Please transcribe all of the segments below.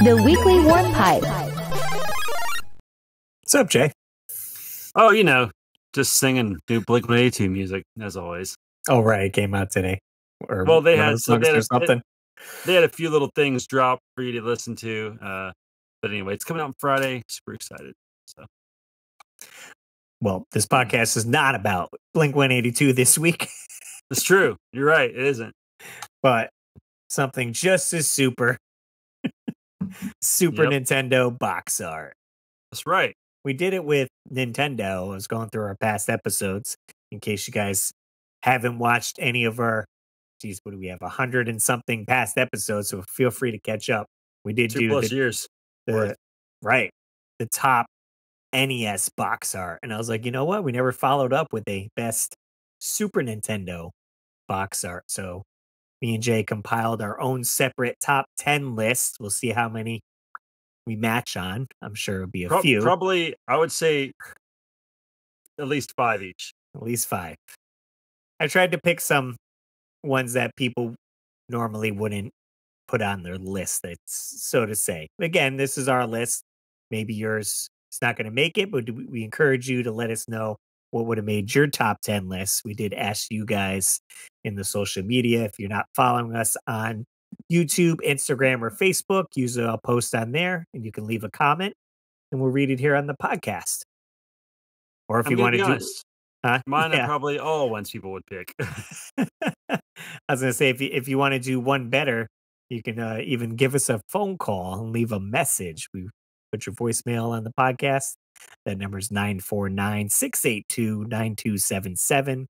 The Weekly Warm Pipe. What's up, Jay? Oh, just singing new Blink-182 music, as always. Oh, right. It came out today. Or Well, they one of had those songs or something. They had a few little things drop for you to listen to. But anyway, it's coming out on Friday. Super excited. So, Well, this podcast is not about Blink-182 this week, it's true. You're right. It isn't. but something just as super. Super Yep. Nintendo box art. That's right. We did it with Nintendo. I was going through our past episodes in case you guys haven't watched any of our, geez, what do we have? 100 and something past episodes. So feel free to catch up. We did 2+ years. the top NES box art. And I was like, you know what? We never followed up with a best Super Nintendo box art. So me and Jay compiled our own separate top 10 list. We'll see how many we match on. I'm sure it'll be a few. Probably, I would say at least 5 each. At least 5. I tried to pick some ones that people normally wouldn't put on their list, that's so to say. Again, this is our list. Maybe yours is not going to make it, but we encourage you to let us know what would have made your top 10 list. We did ask you guys in the social media. If you're not following us on YouTube, Instagram, or Facebook, use a post on there and you can leave a comment and we'll read it here on the podcast. Or if you want to do honest, mine are probably all ones people would pick. I was going to say, if you want to do one better, you can even give us a phone call and leave a message. We put your voicemail on the podcast. That number is 949-682-9277.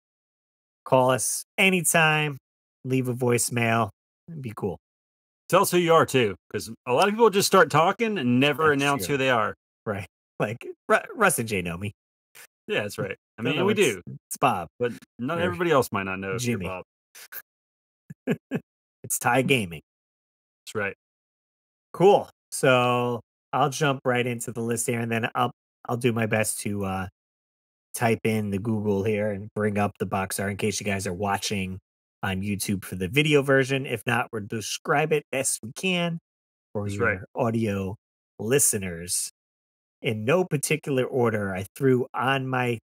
Call us anytime. Leave a voicemail. It'd be cool. Tell us who you are, too, because a lot of people just start talking and never announce true. who they are. Right. Like, Russ and Jay know me. Yeah, that's right. I No, mean, we do. It's Bob. But not everybody else might not know if you're Jimmy. Bob. It's Ty Gaming. That's right. Cool. So I'll jump right into the list here, and then I'll do my best to type in the Google here and bring up the box art in case you guys are watching on YouTube for the video version. If not, we'll describe it best we can for your audio listeners. In no particular order, I threw on my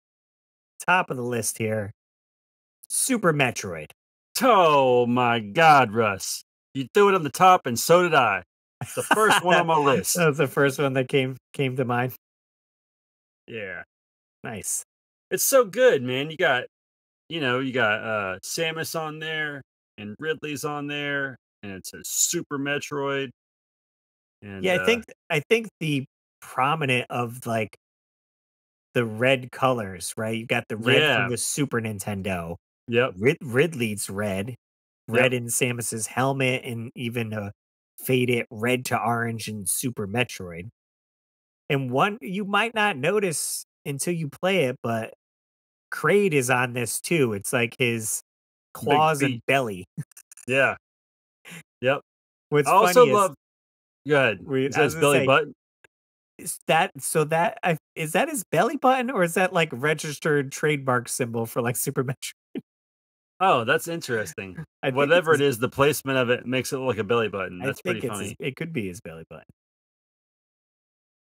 top of the list here Super Metroid. Oh my God, Russ. You threw it on the top and so did I. The first one on my list. That was the first one that came to mind. Yeah. Nice. It's so good, man. You got Samus on there and Ridley's on there and it says Super Metroid. And yeah, I think the prominent of like the red colors, right? You got the red from the Super Nintendo. Yep. Ridley's red in Samus's helmet, and even faded red to orange in Super Metroid. And one you might not notice until you play it, but Kraid is on this too. It's like his claws and belly. Yeah. Yep. What's I also funny love. Go ahead. It says belly button. Is that his belly button, or is that like registered trademark symbol for like Super Metroid? Oh, that's interesting. Whatever it is, the placement of it makes it look like a belly button. That's pretty funny. It could be his belly button.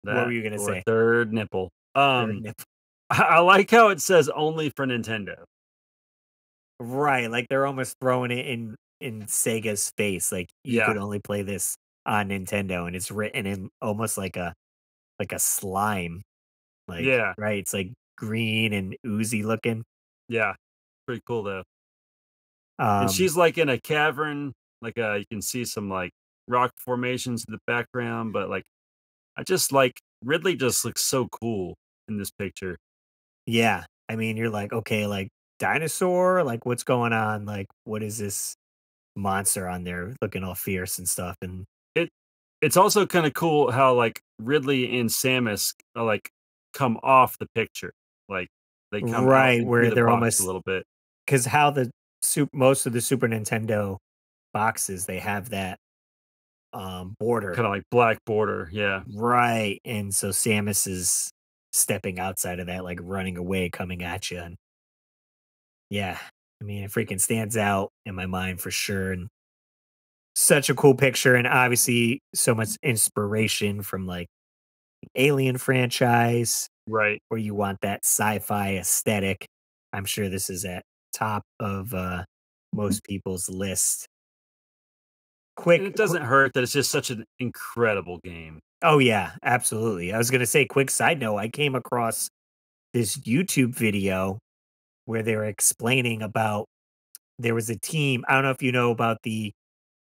What were you gonna say? Third nipple. Third nipple. I like how it says only for Nintendo. Right, like they're almost throwing it in Sega's face. Like you could only play this on Nintendo, and it's written in almost like a slime. Like right, it's like green and oozy looking. Yeah, pretty cool though. And she's like in a cavern, like you can see some like rock formations in the background, but like I just like Ridley just looks so cool in this picture. Yeah, I mean you're like, okay, like dinosaur, like what's going on? Like what is this monster on there looking all fierce and stuff? And it's also kind of cool how like Ridley and Samus like come off the picture, like they come right out where they're almost a little bit, because how most of the Super Nintendo boxes, they have that border, kind of like black border. Yeah, right. And so Samus is stepping outside of that, like running away, coming at you. And yeah, I mean, it freaking stands out in my mind for sure. And such a cool picture, and obviously so much inspiration from like Alien franchise, Right. where you want that sci-fi aesthetic. I'm sure this is at top of most people's list. And Quick, it doesn't hurt that it's just such an incredible game. oh yeah, absolutely. I was gonna say, quick side note. I came across this YouTube video where they were explaining about there was a team. I don't know if you know about the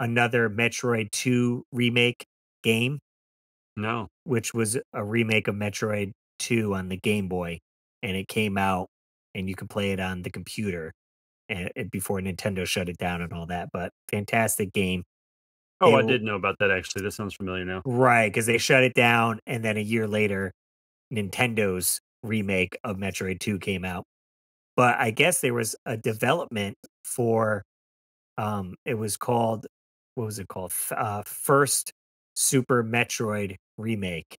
another Metroid 2 remake game, No. which was a remake of Metroid 2 on the Game Boy, and it came out and you could play it on the computer and before Nintendo shut it down and all that. But fantastic game. Oh, They I w- did know about that actually. That sounds familiar now. right, because they shut it down, and then a year later, Nintendo's remake of Metroid 2 came out. But I guess there was a development for it was called, what was it called? First Super Metroid remake.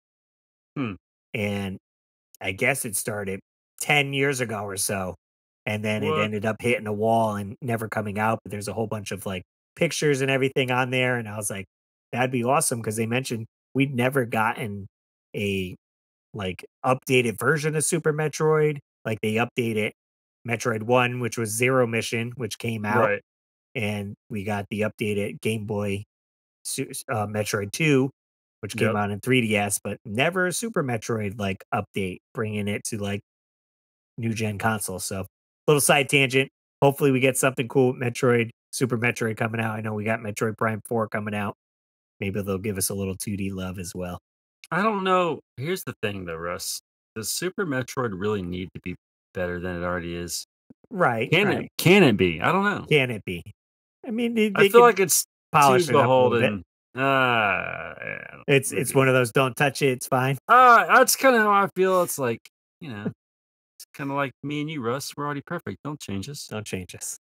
Hmm. And I guess it started 10 years ago or so, and then it What? ended up hitting a wall and never coming out, but there's a whole bunch of, like, pictures and everything on there, and I was like, "That'd be awesome because they mentioned we'd never gotten a, like, updated version of Super Metroid, like, they updated Metroid 1, which was Zero Mission, which came out, Right. and we got the updated Game Boy Metroid 2, which came Yep. out in 3DS, but never a Super Metroid like update, bringing it to like new gen consoles. So, little side tangent. Hopefully, we get something cool with Metroid, Super Metroid coming out. I know we got Metroid Prime 4 coming out. Maybe they'll give us a little 2D love as well. I don't know. Here's the thing though, Russ. Does Super Metroid really need to be better than it already is? Right, Can it right. can it be? I don't know. Can it be? I mean, I they feel could like it's too polish it up a little bit. beholden. Yeah, It's maybe. one of those don't touch it, it's fine. That's kind of how I feel. It's like, you know, it's kind of like me and you, Russ. We're already perfect. Don't change us. Don't change us.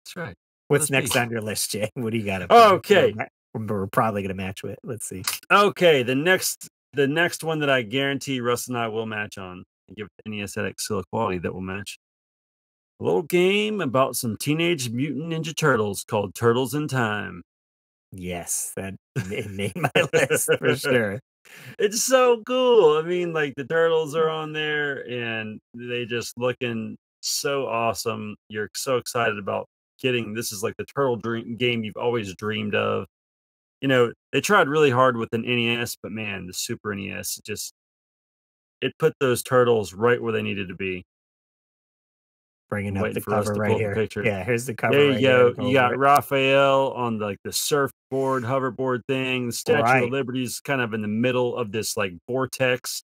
That's right. Let What's us be. next on your list, Jay? What do you got up there? Okay. We're probably gonna match with. Let's see. Okay. The next one that I guarantee Russ and I will match on and give the NES that Excel quality that will match. A little game about some teenage mutant ninja turtles called Turtles in Time. Yes, that it made my list for sure. It's so cool. I mean, like the turtles are on there and they just looking so awesome. You're so excited about getting this is like the turtle dream game you've always dreamed of. You know, they tried really hard with an NES, but man, the Super NES just it put those turtles right where they needed to be. Bringing I'm up waiting the for us cover to right pull up a here. picture. Yeah, here's the cover There you right here to go. go You over got it. Raphael on like the surfboard, hoverboard thing. The Statue of Right. Liberty's kind of in the middle of this like vortex.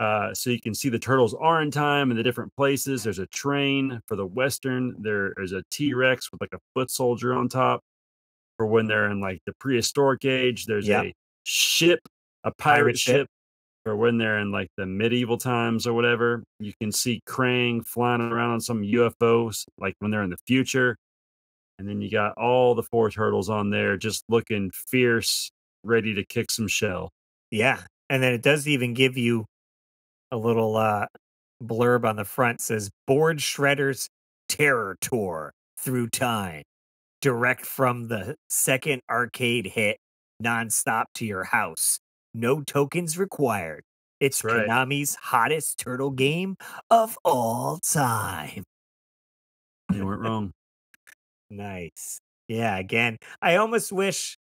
So you can see the turtles are in time in the different places. There's a train for the western. There is a T-Rex with like a foot soldier on top for when they're in like the prehistoric age. There's Yep. a ship, a Pirate pirate ship. ship for when they're in like the medieval times or whatever. You can see Krang flying around on some UFOs, like when they're in the future. And then you got all the four turtles on there just looking fierce, ready to kick some shell. Yeah. And then it does even give you a little blurb on the front says Board Shredder's Terror Tour Through Time. Direct from the second arcade hit nonstop to your house. No tokens required. It's That's right. Konami's hottest turtle game of all time. They weren't wrong. Nice. Yeah, again, I almost wish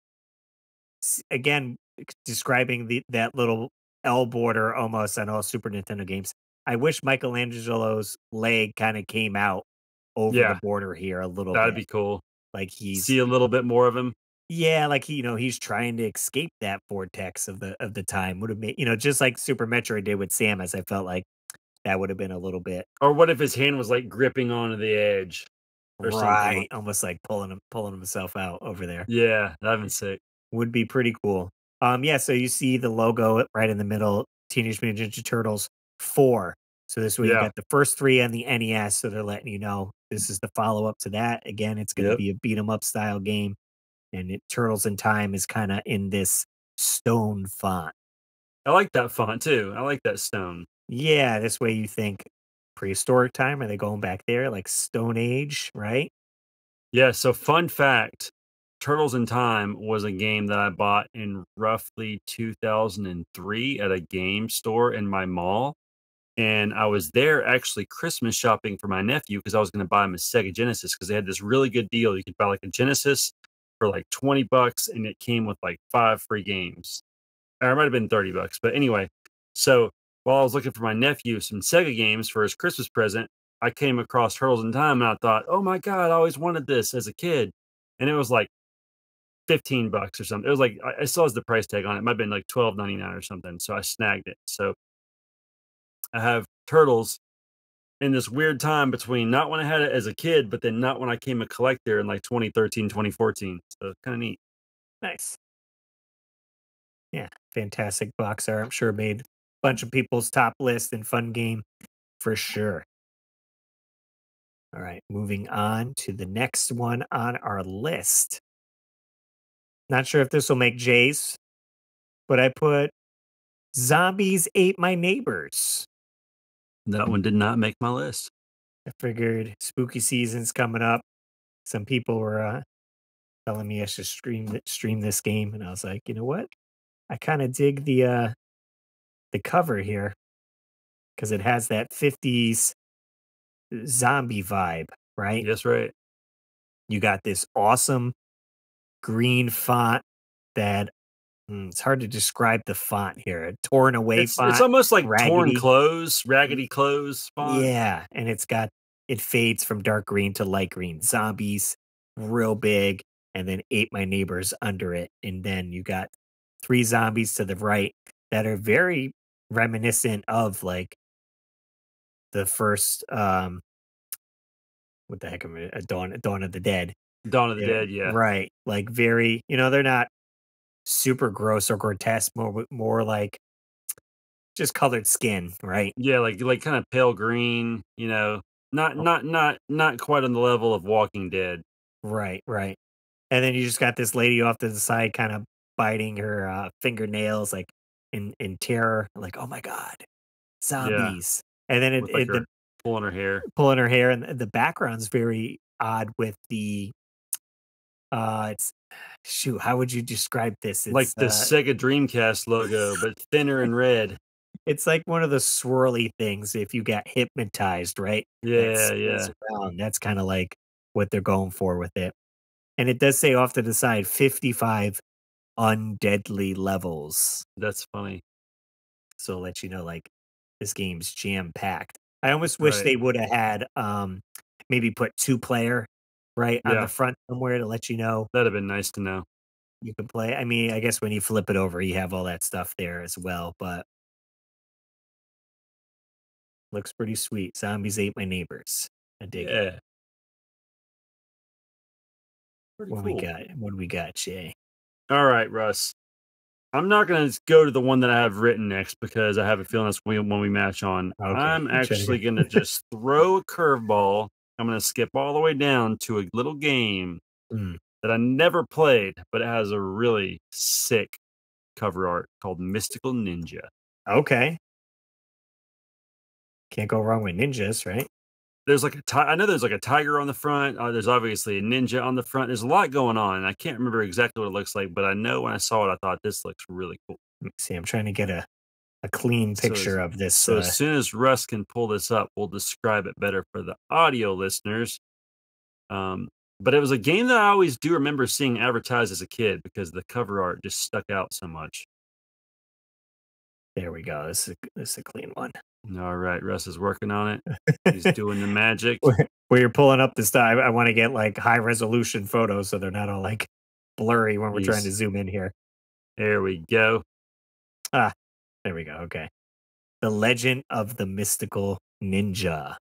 again describing the that little L border almost on all Super Nintendo games. I wish Michelangelo's leg kind of came out over the Yeah, border here a little that'd bit. be cool. Like he's See a little bit more of him. yeah, like he's trying to escape that vortex of the time. Would have made just like Super Metroid did with Samus. I felt like that would have been a little bit Or what if his hand was like gripping onto the edge or something right, like almost like pulling himself out over there. yeah, that'd been sick. Would be pretty cool. Yeah, so you see the logo right in the middle, Teenage Mutant Ninja Turtles 4. So this way you Yeah. got the first 3 on the NES, so they're letting you know this is the follow-up to that. Again, it's gonna Yep. be a beat 'em up style game, and Turtles in Time is kinda in this stone font. I like that font too. I like that stone. Yeah, this way you think prehistoric time, are they going back there, like Stone Age, right? Yeah, so fun fact. Turtles in Time was a game that I bought in roughly 2003 at a game store in my mall. And I was there actually Christmas shopping for my nephew because I was going to buy him a Sega Genesis because they had this really good deal. You could buy like a Genesis for like 20 bucks and it came with like 5 free games. Or it might have been 30 bucks. But anyway, so while I was looking for my nephew some Sega games for his Christmas present, I came across Turtles in Time and I thought, oh my God, I always wanted this as a kid. And it was like 15 bucks or something. It was like I still has the price tag on it. It might have been like 12.99 or something. So I snagged it. So I have Turtles in this weird time between not when I had it as a kid, but then not when I came a collector in like 2013, 2014. So kind of neat. Nice. Yeah, fantastic box art. I'm sure made a bunch of people's top list and fun game for sure. All right, moving on to the next one on our list. Not sure if this will make Jay's, but I put Zombies Ate My Neighbors. That one did not make my list. I figured spooky season's coming up. Some people were telling me I should stream this game, and I was like, you know what? I kind of dig the cover here because it has that 50s zombie vibe, right? Yes, right. You got this awesome green font that it's hard to describe the font here. A torn away It's font, almost like torn raggedy. clothes, Y- raggedy clothes font. Yeah, and it fades from dark green to light green. Zombies, real big, and then ate my neighbors under it. And then you got three zombies to the right that are very reminiscent of like the first what the heck am I Dawn of the Dead. Dawn of the Yeah, Dead, yeah. right. Like very, they're not super gross or grotesque, more like just colored skin, right? Yeah, like kinda pale green, not Oh, not quite on the level of Walking Dead. right, right. And then you just got this lady off to the side kind of biting her fingernails like in terror, like, oh my God, Yeah, zombies. And then with, like, the her pulling her hair. pulling her hair and the background's very odd with the it's shoot, how would you describe this? Like the Sega Dreamcast logo, but thinner and red. It's like one of the swirly things if you got hypnotized, right? That Yeah, swirls yeah. around. That's kinda like what they're going for with it. And it does say off to the side, 55 undeadly levels. That's funny. So I'll let you know, like, this game's jam-packed. I almost wish Right. they woulda had, maybe put two-player, right, on the Yeah, front somewhere to let you know that'd have been nice to know. you can play. I mean, I guess when you flip it over, you have all that stuff there as well, but looks pretty sweet. Zombies ate my neighbors. I dig it. Yeah, pretty cool. What do we got, Jay? Alright, Russ. I'm not gonna go to the one that I have written next because I have a feeling that's when we match on. Okay. I'm Try to actually gonna go. just throw a curveball. I'm gonna skip all the way down to a little game Mm, that I never played, but it has a really sick cover art called Mystical Ninja. okay. Can't go wrong with ninjas, right? There's like I know there's like a tiger on the front. There's obviously a ninja on the front. There's a lot going on. And I can't remember exactly what it looks like, but I know when I saw it, I thought this looks really cool. Let me see. I'm trying to get a clean So picture as of this. so as soon as Russ can pull this up, we'll describe it better for the audio listeners. Um, but it was a game that I always do remember seeing advertised as a kid because the cover art just stuck out so much. There we go. This is a clean one. All right, Russ is working on it. He's doing the magic. Where you're pulling up the stuff, I want to get like high resolution photos so they're not all like blurry when we're trying to He's zoom in here. There we go. Ah, there we go. Okay. The Legend of the Mystical Ninja.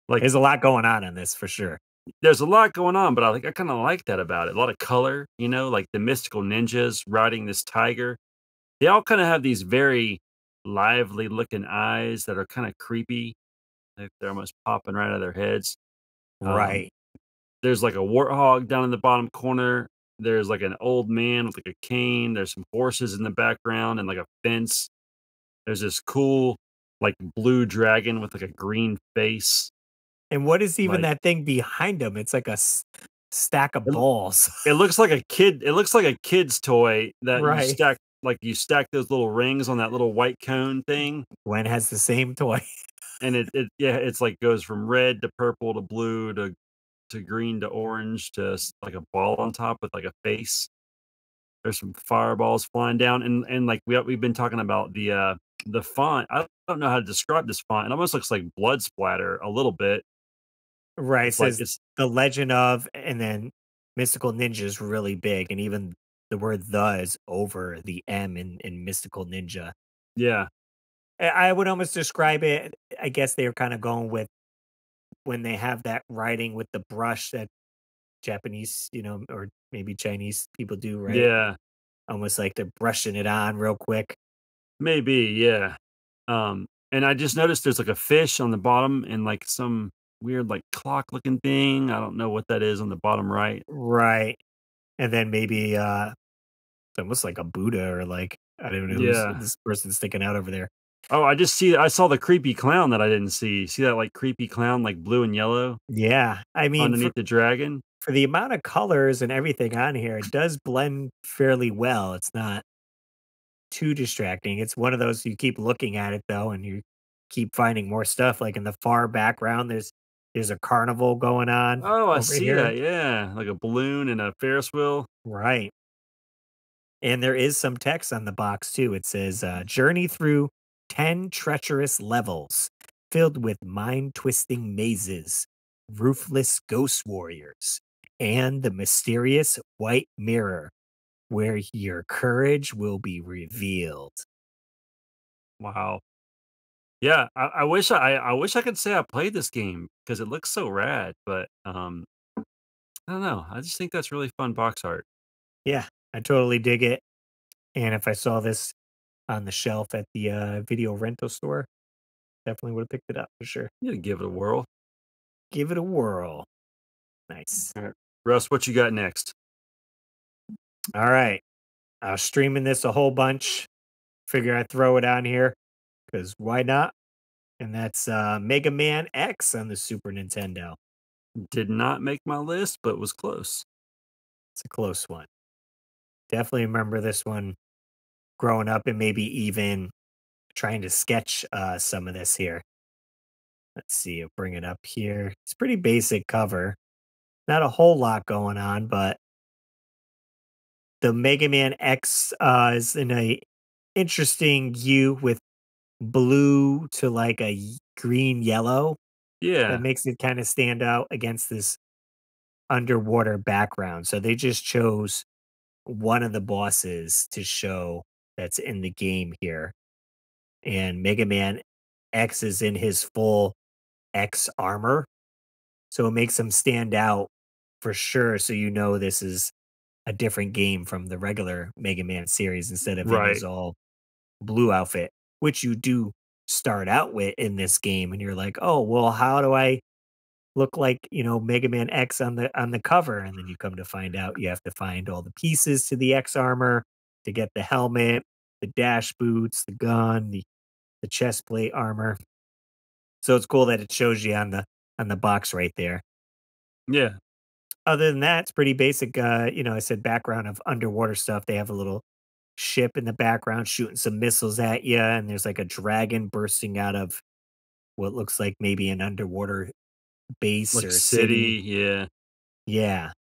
Like There's a lot going on in this for sure. there's a lot going on, but I kind of like that about it. A lot of color, like the mystical ninjas riding this tiger. They all kind of have these very lively looking eyes that are kind of creepy. Like they're almost popping right out of their heads. Um, Right. there's like a warthog down in the bottom corner. There's like an old man with like a cane. There's some horses in the background and like a fence. There's this cool like blue dragon with like a green face. And what is even Like that thing behind him? It's like stack of It loo balls. it looks like a kid it looks like a kid's toy that Right. you stack those little rings on that little white cone thing, Gwen has the same toy. and yeah, it's like goes from red to purple to blue to green to orange to like a ball on top with like a face. There's some fireballs flying down, and like we've been talking about the font. I don't know how to describe this font. It almost looks like blood splatter a little bit. Right, it It's like says it's "The Legend of," and then Mystical Ninja is really big, and even the word "the" is over the M in Mystical Ninja. yeah, I would almost describe it, I guess they were kinda going with when they have that writing with the brush that Japanese, or maybe Chinese people do, right? yeah, Almost like they're brushing it on real quick. maybe, yeah. And I just noticed there's like a fish on the bottom and like some weird like clock looking thing. I don't know what that is on the bottom right. Right, and then maybe, it's almost like a Buddha or like, I don't know who's Yeah. this person sticking out over there. Oh, I saw the creepy clown that I didn't see. See that like creepy clown like blue and yellow Yeah, I mean, underneath the dragon? for the amount of colors and everything on here, it does blend fairly well. It's not too distracting. It's one of those you keep looking at it though, and you keep finding more stuff. Like in the far background, there's a carnival going on Oh, I over see here. that, yeah, like a balloon and a Ferris wheel. Right. And there is some text on the box too. It says, journey through 10 treacherous levels filled with mind twisting mazes, ruthless ghost warriors, and the mysterious white mirror where your courage will be revealed. Wow. Yeah, I wish I could say I played this game because it looks so rad, but, I don't know, I just think that's really fun box art. Yeah, I totally dig it. And if I saw this on the shelf at the video rental store, definitely would have picked it up for sure. You gotta give it a whirl. Give it a whirl. Nice. Alright. Russ, what you got next? All right. I was streaming this a whole bunch. Figure I'd throw it on here because why not? And that's Mega Man X on the Super Nintendo. Did not make my list, but was close. It's a close one. Definitely remember this one growing up and maybe even trying to sketch some of this here. Let's see, I'll bring it up here. It's pretty basic cover. Not a whole lot going on, but the Mega Man X is in a interesting hue with blue to like a green yellow that Yeah, makes it kind of stand out against this underwater background. So they just chose one of the bosses to show that's in the game here. And Mega Man X is in his full X armor. So it makes him stand out for sure. So you know this is a different game from the regular Mega Man series instead of in his right. all blue outfit, which you do start out with in this game. And you're like, oh, well, how do I look like, Mega Man X on the cover? And then you come to find out you have to find all the pieces to the X armor to get the helmet, the dash boots, the gun, the chest plate armor. So it's cool that it shows you on the box right there. Yeah, Other than that, it's pretty basic. I said background of underwater stuff. They have a little ship in the background shooting some missiles at you, and there's like a dragon bursting out of what looks like maybe an underwater base like or city. city, yeah. Yeah,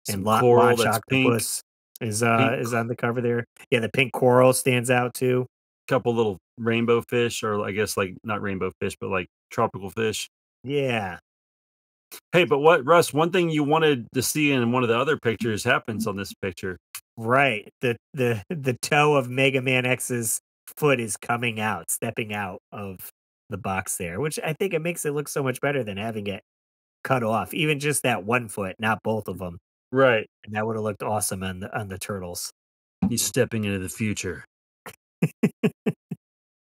and Some coral Launch that's pink, Octopus is pink is on the cover there. Yeah, the pink coral stands out too. couple little rainbow fish, or I guess, like, not rainbow fish, but, like, tropical fish. Yeah, Hey, but what Russ, one thing you wanted to see in one of the other pictures happens on this picture. right. The toe of Mega Man X's foot is coming out, stepping out of the box there, which I think it makes it look so much better than having it cut off. Even just that one foot, not both of them, Right. and that would have looked awesome on the turtles. He's stepping into the future.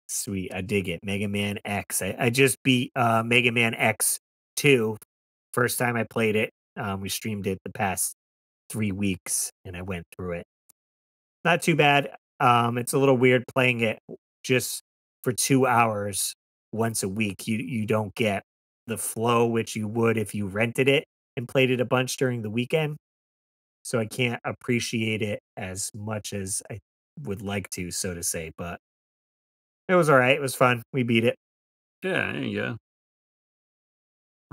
Sweet, I dig it. Mega Man X. I just beat Mega Man X 2. First time I played it. We streamed it the past 3 weeks, and I went through it. Not too bad. It's a little weird playing it just for 2 hours once a week. You don't get the flow which you would if you rented it and played it a bunch during the weekend, so I can't appreciate it as much as I would like to, so to say, but it was alright, it was fun, we beat it. Yeah, there you go.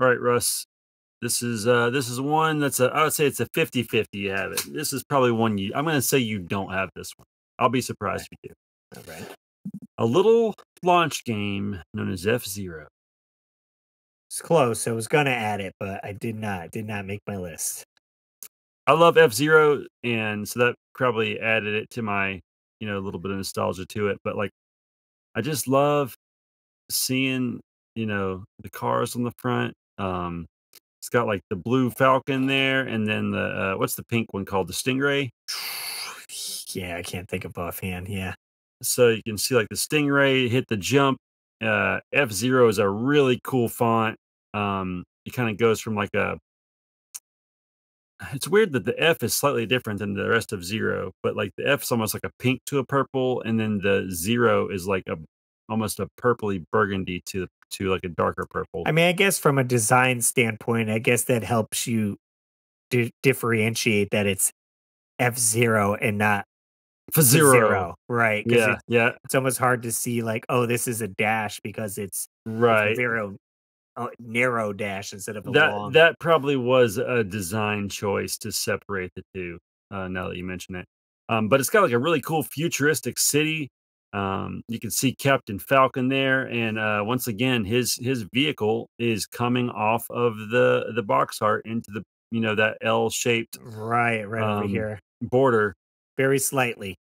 All right, Russ. This is one that's I would say it's a 50-50 you have it. This is probably one I'm gonna say you don't have this one. I'll be surprised if you do. Alright. A little launch game known as F-Zero. It's close, I was gonna add it, but I did not make my list. I love F-Zero, and so that probably added it to my, a little bit of nostalgia to it. But like, I just love seeing, the cars on the front. It's got like the blue Falcon there, and then the what's the pink one called? The Stingray. Yeah, I can't think of offhand, yeah. So you can see like the Stingray hit the jump. F-Zero is a really cool font. It kind of goes from like a it's weird that the F is slightly different than the rest of Zero, but like the F is almost like a pink to a purple, and then the Zero is like a almost a purpley burgundy to like a darker purple. I mean, I guess from a design standpoint, I guess that helps you differentiate that it's F-Zero and not For the Zero. zero, right? Because Yeah, yeah, it's almost hard to see like, oh, this is a dash because it's a right. zero, narrow dash instead of a That long. that probably was a design choice to separate the 2, now that you mention it. But it's got, like, a really cool futuristic city. You can see Captain Falcon there, and, once again, his vehicle is coming off of the box art into the that L-shaped, Right, right over um, here. border, Very slightly.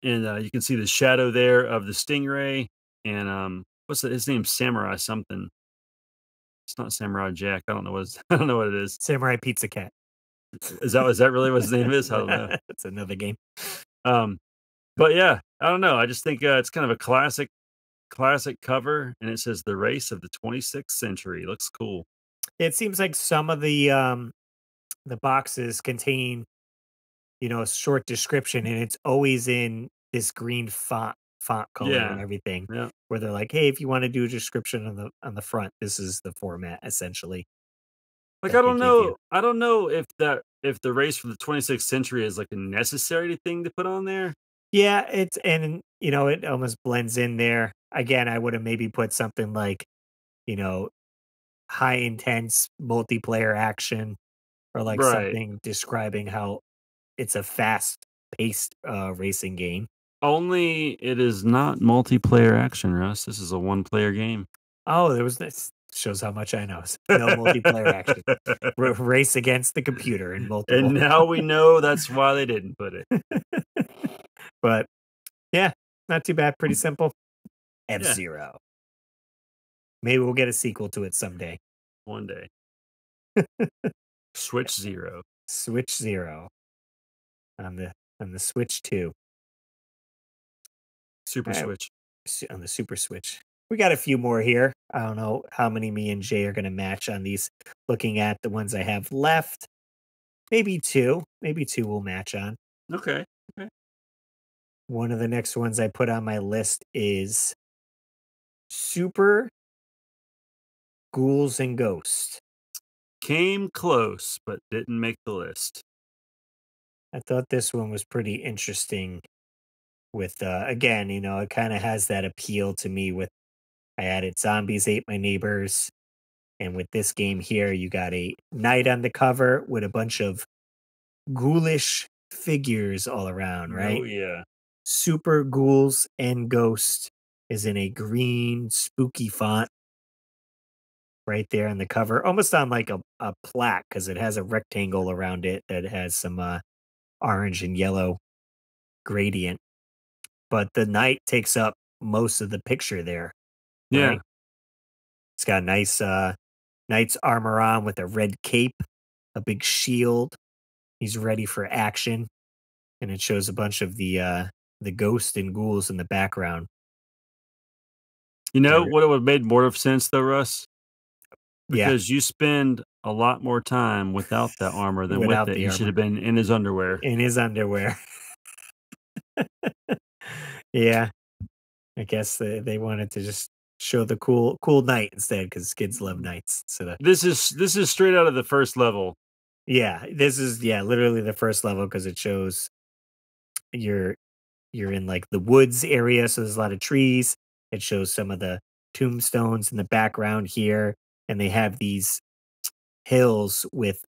and, you can see the shadow there of the Stingray, and, what's his name's Samurai something. It's not Samurai Jack. I don't know what I don't know what it is. Samurai Pizza Cat. Is that really what his name is? I don't know. That's another game. Um, but yeah, I don't know. I just think it's kind of a classic cover, and it says the race of the 26th century. Looks cool. It seems like some of the boxes contain, a short description, and it's always in this green font color and Yeah, everything, yeah. where they're like, hey, if you want to do a description on the front, this is the format essentially Like that they give you. I don't know if the race for the 26th century is like a necessary thing to put on there. Yeah, it's and it almost blends in there. Again, I would have maybe put something like, you know, high intense multiplayer action, or like Right. something describing how it's a fast paced racing game. Only it is not multiplayer action, Russ. This is a one-player game. Oh, there was this shows how much I know. No multiplayer action. Race against the computer in And multiple. now we know that's why they didn't put it. But yeah, not too bad. Pretty simple. F Yeah, Zero. Maybe we'll get a sequel to it someday. one day. Switch Zero. Switch Zero on the Switch 2. Super Switch. On the Super Switch. We got a few more here. I don't know how many me and Jay are going to match on these. Looking at the ones I have left, maybe two. Maybe two will match on. Okay. Okay. One of the next ones I put on my list is Super Ghouls and Ghosts. Came close, but didn't make the list. I thought this one was pretty interesting. With again, it kind of has that appeal to me. With I added Zombies Ate My Neighbors. And with this game here, you got a knight on the cover with a bunch of ghoulish figures all around, Oh right? yeah. Super Ghouls and Ghost is in a green, spooky font right there on the cover, almost on like a plaque because it has a rectangle around it that has some orange and yellow gradient. But the knight takes up most of the picture there, Yeah. right? It's got nice knight's armor on with a red cape, a big shield. He's ready for action, and it shows a bunch of the ghosts and ghouls in the background. You know They're what it would have made more of sense though, Russ? yeah, Because you spend a lot more time without that armor than with without it. the He should armor have been in his underwear. in his underwear. Yeah, I guess they wanted to just show the cool knight instead because kids love knights. So This is straight out of the first level. yeah, this is literally the first level because it shows you're you're in like the woods area, so there's a lot of trees. It shows some of the tombstones in the background here, and they have these hills with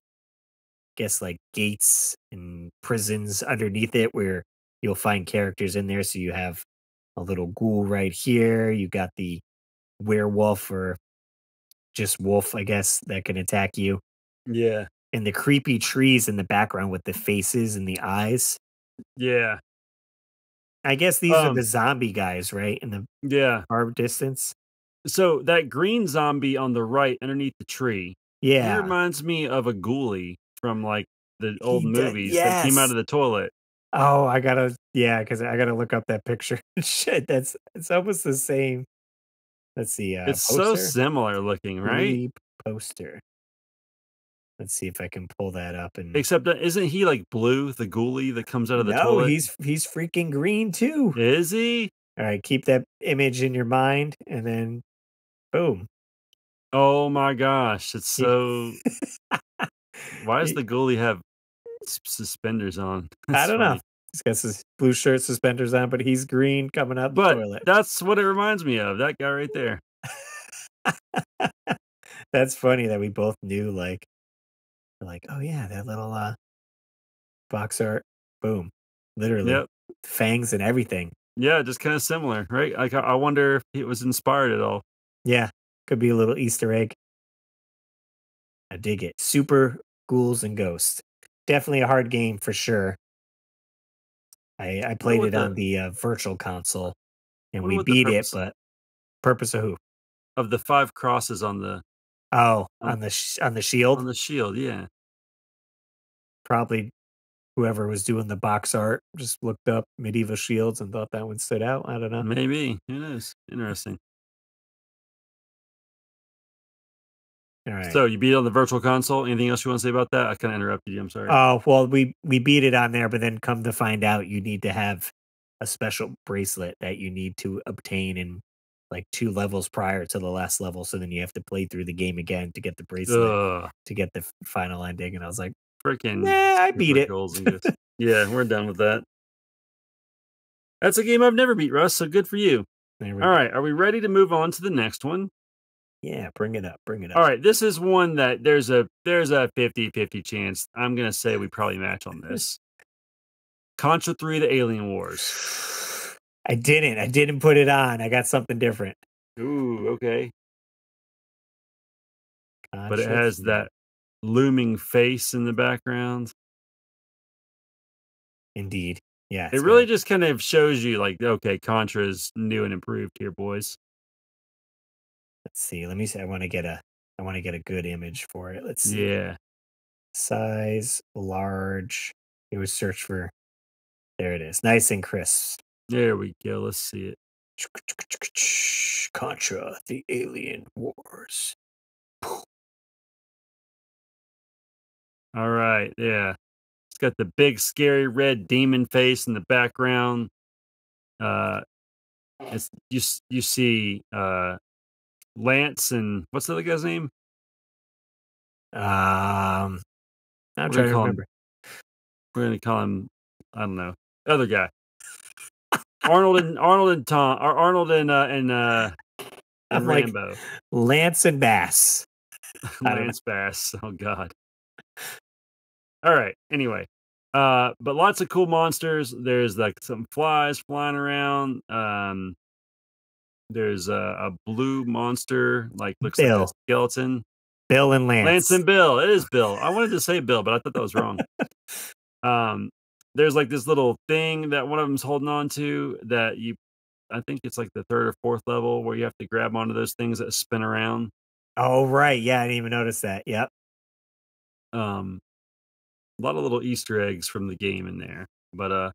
guess like gates and prisons underneath it where you'll find characters in there. So you have a little ghoul right here. You got the werewolf or just wolf, I guess, that can attack you. Yeah. And the creepy trees in the background with the faces and the eyes. Yeah. I guess these are the zombie guys, right? In the Yeah. far distance. So that green zombie on the right underneath the tree, he Yeah. reminds me of a ghoulie from like the old He did. movies that came out Yes. of the toilet. Oh, because I gotta look up that picture. Shit, it's almost the same. Let's see, It's so poster? similar looking, right? Ghoulie poster. Let's see if I can pull that up and Except that isn't he like blue, the ghoulie that comes out of the no, toilet? he's freaking green too. Is he? All right, keep that image in your mind and then boom. Oh my gosh, it's He, so why does he- the ghoulie have suspenders on? I That's don't know. funny. He's got his blue shirt, suspenders on, but he's green coming out the But toilet. that's what it reminds me of, that guy right there. That's funny that we both knew like, oh yeah, that little box art. Boom. Literally. Yep. Fangs and everything. Yeah, just kinda similar, right? Like, I wonder if it was inspired at all. Yeah. Could be a little Easter egg. I dig it. Super Ghouls and Ghosts. Definitely a hard game for sure. I Wonder played what it the on the virtual console and wonder we what the beat it, purpose but purpose of who? of the 5 crosses Oh, on on the shield. on the shield, yeah. Probably whoever was doing the box art just looked up medieval shields and thought that one stood out. I don't know. Maybe, who knows? Interesting. All right. So, you beat it on the virtual console, anything else you wanna say about that? I kinda interrupted you, I'm sorry. Oh, well, we beat it on there, but then come to find out you need to have a special bracelet that you need to obtain in like 2 levels prior to the last level, so then you have to play through the game again to get the bracelet Ugh, to get the final ending, and I was like, "Nah, freaking I beat super it." goals and gifts. Yeah, we're done with that. That's a game I've never beat, Russ, so good for you. There we go. Alright, are we ready to move on to the next one? Yeah, bring it up, bring it up. Alright, this is one that there's a 50-50 chance I'm gonna say we probably match on this. Contra 3: The Alien Wars. I didn't put it on, I got something different. Ooh, okay. But it Contra has 3. that looming face in the background. Indeed. Yeah, It it's got really just kind of shows you, like, okay, Contra's new and improved here, boys. let's see, let me see, I wanna get a good image for it, let's see. Yeah, Size, large. It was search for there it is. Nice and crisp. there we go, let's see it. Contra, the Alien Wars. Alright, yeah. It's got the big, scary red demon face in the background. Uh, you see, Lance and what's the other guy's name? I'm We're trying gonna to call him remember. we're gonna call him, I don't know, other guy. Arnold and Tom or Arnold I'm and like Rambo. Lance and Bass. I don't know. Lance Bass. Oh god. Alright, anyway. But lots of cool monsters. There's, like, some flies flying around. There's a blue monster, like, looks like a Bill. skeleton. Bill and Lance Lance. and Bill. It is Bill. I wanted to say Bill, but I thought that was wrong. Um, there's, like, this little thing that one of them's holding on to that I think it's, like, the 3rd or 4th level where you have to grab onto those things that spin around. Oh, right. Yeah, I didn't even notice that. Yep. Um, a lot of little Easter eggs from the game in there. But,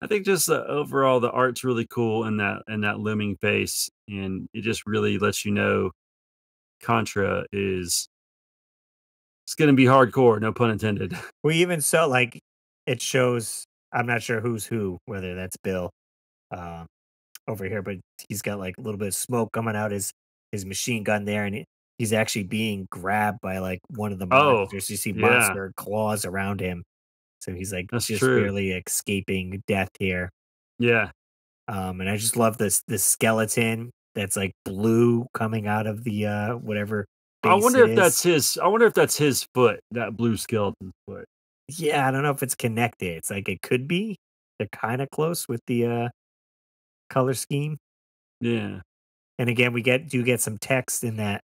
I think just, overall, the art's really cool in that looming face, and it just really lets you know Contra is it's gonna be hardcore, no pun intended. We even saw like it shows I'm not sure who's who, whether that's Bill. Um, over here, but he's got like a little bit of smoke coming out his machine gun there, and he's actually being grabbed by like one of the Oh, monsters. You see yeah, monster claws around him, so he's like that's just true. barely escaping death here. Yeah. And I just love this skeleton that's like blue coming out of the whatever base it is. I wonder if that's his foot, that blue skeleton's foot. Yeah, I don't know if it's connected. It's like it could be. They're kind of close with the color scheme. Yeah. And again, we get some text in that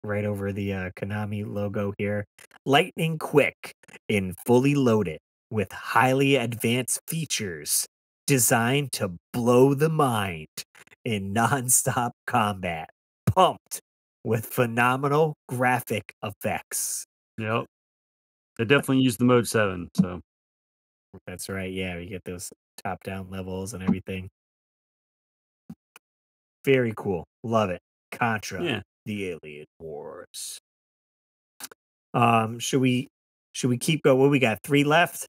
right over the Konami logo here. Lightning quick and fully loaded with highly advanced features designed to blow the mind in nonstop combat. Pumped with phenomenal graphic effects. Yep. They definitely used the Mode 7, so That's right. Yeah, we get those top down levels and everything. Very cool. Love it. Contra, yeah. the Alien Wars. Should we keep going? What we got? Three left?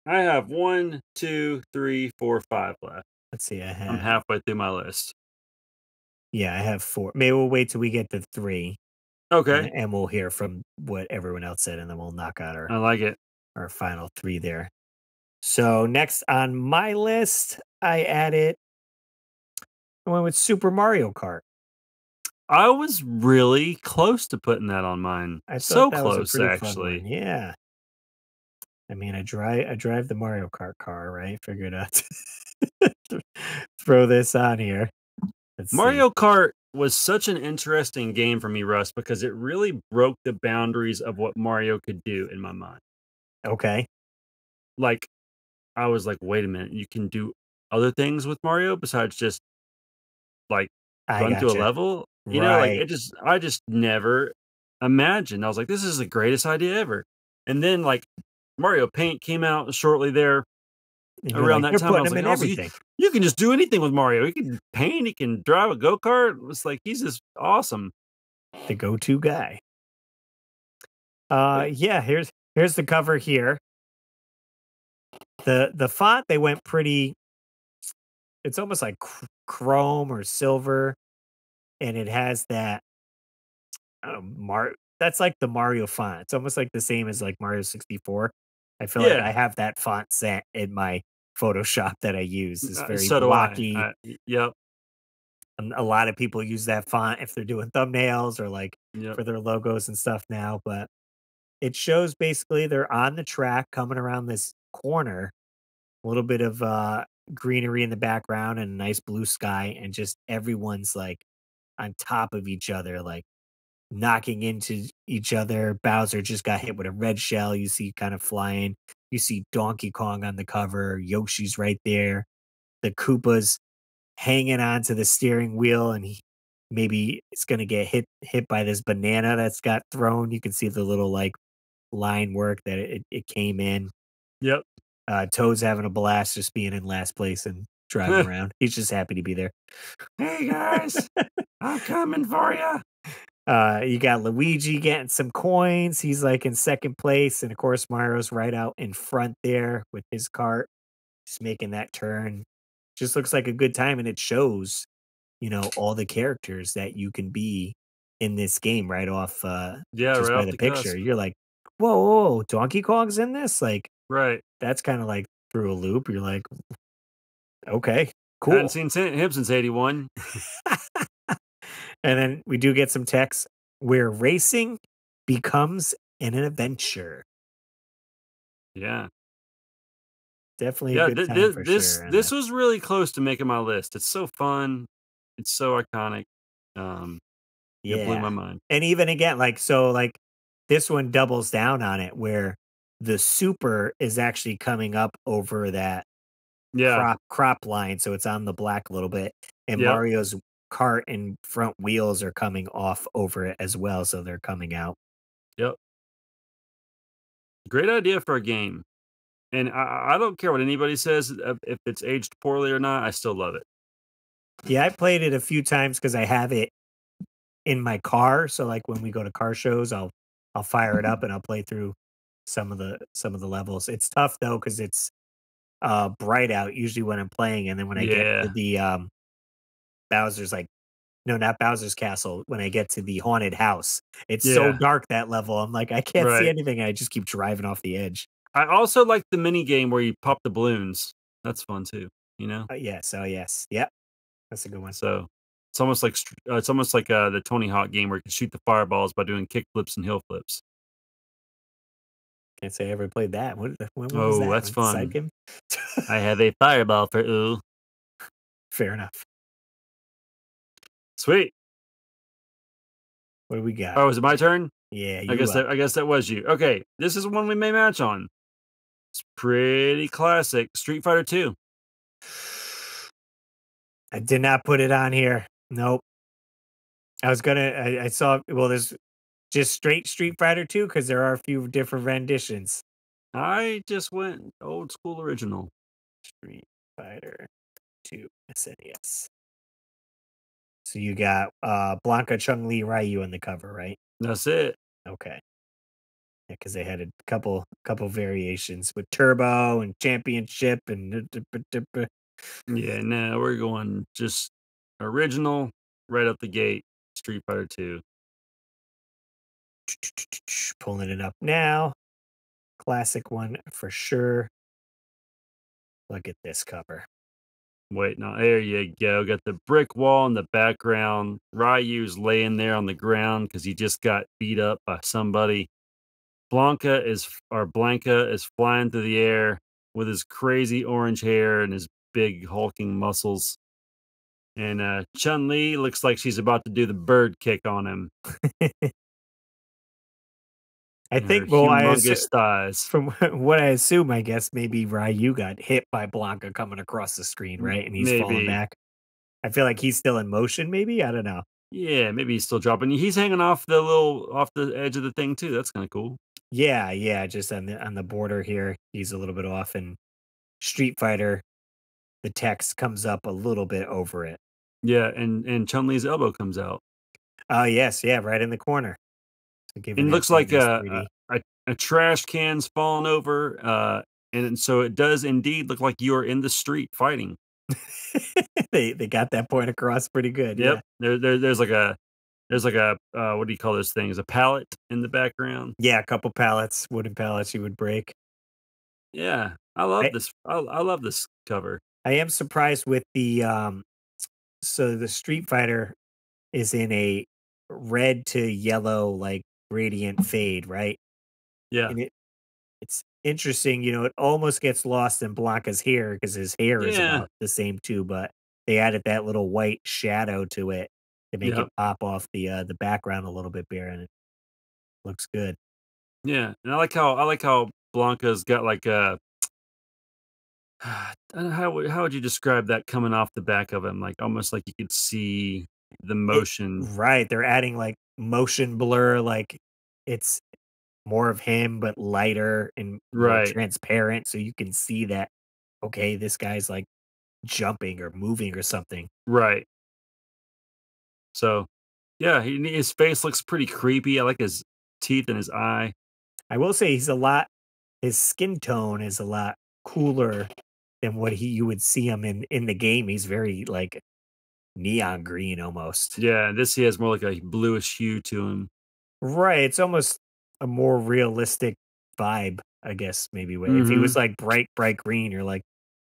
I have 1, 2, 3, 4, 5 left. Let's see. I I'm have halfway through my list. Yeah, I have four. Maybe we'll wait till we get to three Okay. and we'll hear from what everyone else said, and then we'll knock out I like it. our final three there. So next on my list, I went with Super Mario Kart. I was really close to putting that on mine. I thought So that was a close, pretty fun one. actually. Yeah. I mean, I drive the Mario Kart car, right? Figured out to throw this on here. Let's see. Mario Kart was such an interesting game for me, Russ, because it really broke the boundaries of what Mario could do in my mind. Okay, Like, I was like, wait a minute, you can do other things with Mario besides just like I run through a gotcha. level. Like Right. I just never imagined. I was like, this is the greatest idea ever. And then like Mario Paint came out shortly there And you're around like, that they're time. I putting was them like, in also, everything. you can just do anything with Mario. He can paint, he can drive a go-kart. It's like he's just awesome. The go-to guy. But Yeah, here's the cover here. The font, they went pretty, it's almost like chrome or silver, and it has that that's like the Mario font. It's almost like the same as like Mario 64. I feel like I yeah, have that font set in my Photoshop that I use. It's very so do I. blocky. Yep, And a lot of people use that font if they're doing thumbnails or like yep, for their logos and stuff now. But it shows basically they're on the track coming around this corner, a little bit of greenery in the background and a nice blue sky, and just everyone's like on top of each other, like knocking into each other. Bowser just got hit with a red shell. You see kind of flying. You see Donkey Kong on the cover. Yoshi's right there. The Koopas hanging on to the steering wheel, and maybe it's gonna get hit by this banana that's got thrown. You can see the little like line work that it came in. yep. Toad's having a blast just being in last place and driving around. He's just happy to be there. Hey guys, I'm coming for you. You got Luigi getting some coins. He's like in second place. And of course, Mario's right out in front there with his cart. Just making that turn. Just looks like a good time. And it shows, all the characters that you can be in this game right off Yeah, just right by off the the picture. cusp. You're like, whoa, whoa, whoa, Donkey Kong's in this? Like, Right. that's kind of like through a loop. You're like, okay, Hadn't cool. seen him since '81. And then we do get some text where racing becomes an adventure. Yeah. Definitely a Yeah, good time for sure. And this was really close to making my list. It's so fun. It's so iconic. Um, it blew yeah. my mind. And even again, like this one doubles down on it where the super is actually coming up over that Yeah. crop line. So it's on the black a little bit. And Yep. Mario's cart and front wheels are coming off over it as well. So they're coming out. Yep. Great idea for a game. And I don't care what anybody says if it's aged poorly or not. I still love it. Yeah, I played it a few times because I have it in my car. So like when we go to car shows, I'll fire it up and I'll play through some of the levels. It's tough though because it's bright out usually when I'm playing, and then when I get to Yeah. the, Bowser's, like no, not Bowser's Castle, when I get to the haunted house, it's so Yeah. dark that level, I'm like, "I can't see Right. anything," and I just keep driving off the edge. I also like the mini game where you pop the balloons. That's fun too, you know? Yes, oh, yes. Yep, that's a good one. So, it's almost like, the Tony Hawk game where you can shoot the fireballs by doing kick flips and hill flips. Can't say I ever played that. When was Oh, that? that's When side fun. game? I have a fireball for ooh. Fair enough. Sweet. What do we got? Oh, is it my turn? Yeah, you up. I guess that was you. Okay, this is one we may match on. It's pretty classic, Street Fighter 2. I did not put it on here. Nope. I was gonna I saw well, there's just straight Street Fighter 2 because there are a few different renditions. I just went old school original. Street Fighter 2 SNES. So you got, Blanca, Chun-Li, Ryu on the cover, right? That's it. Okay. Yeah, because they had a couple variations with Turbo and Championship and Yeah, no, we're going just original right up the gate, Street Fighter 2. pulling it up now. Classic one for sure. Look at this cover. Wait, no, there you go. Got the brick wall in the background. Ryu's laying there on the ground because he just got beat up by somebody. Blanca is flying through the air with his crazy orange hair and his big hulking muscles. And Chun-Li looks like she's about to do the bird kick on him I in her think, well, humongous thighs. from what I assume, I guess maybe Ryu got hit by Blanca coming across the screen, right? And he's falling Maybe. back. I feel like he's still in motion, maybe? I don't know. Yeah, maybe he's still dropping. He's hanging off the edge of the thing too. That's kind of cool. Yeah, yeah, just on the border here, he's a little bit off. And Street Fighter, the text comes up a little bit over it. Yeah, and Chun-Li's elbow comes out. Oh, yes, yeah, right in the corner. So And giving it that looks that like nice 3D. a trash can's fallen over, and so it does indeed look like you are in the street fighting. They got that point across pretty good, Yep. yeah. There's like a, what do you call those things? A pallet in the background. Yeah, a couple pallets, wooden pallets you would break. Yeah, I I love this cover. I am surprised with the, so the Street Fighter is in a red to yellow, like, gradient fade, right? Yeah. And it's interesting, it almost gets lost in Blanca's hair because his hair is Yeah. about the same too, but they added that little white shadow to it to make it Yep. pop off the background a little bit better, and it looks good. Yeah, and I like how Blanca's got like a I don't know, how would you describe that coming off the back of him? Like, almost like you could see the It motion. Right, they're adding, like, motion blur, like, it's more of him, but lighter and more Right, transparent, so you can see that, okay, this guy's, like, jumping or moving or something. right. So, yeah, his face looks pretty creepy. I like his teeth and his eye. I will say his skin tone is a lot cooler than what you would see him in the game. He's very, like, neon green almost. Yeah, this he has more like a bluish hue to him. Right, it's almost a more realistic vibe, I guess, maybe. If he was, Mhm. like, bright green, you're like,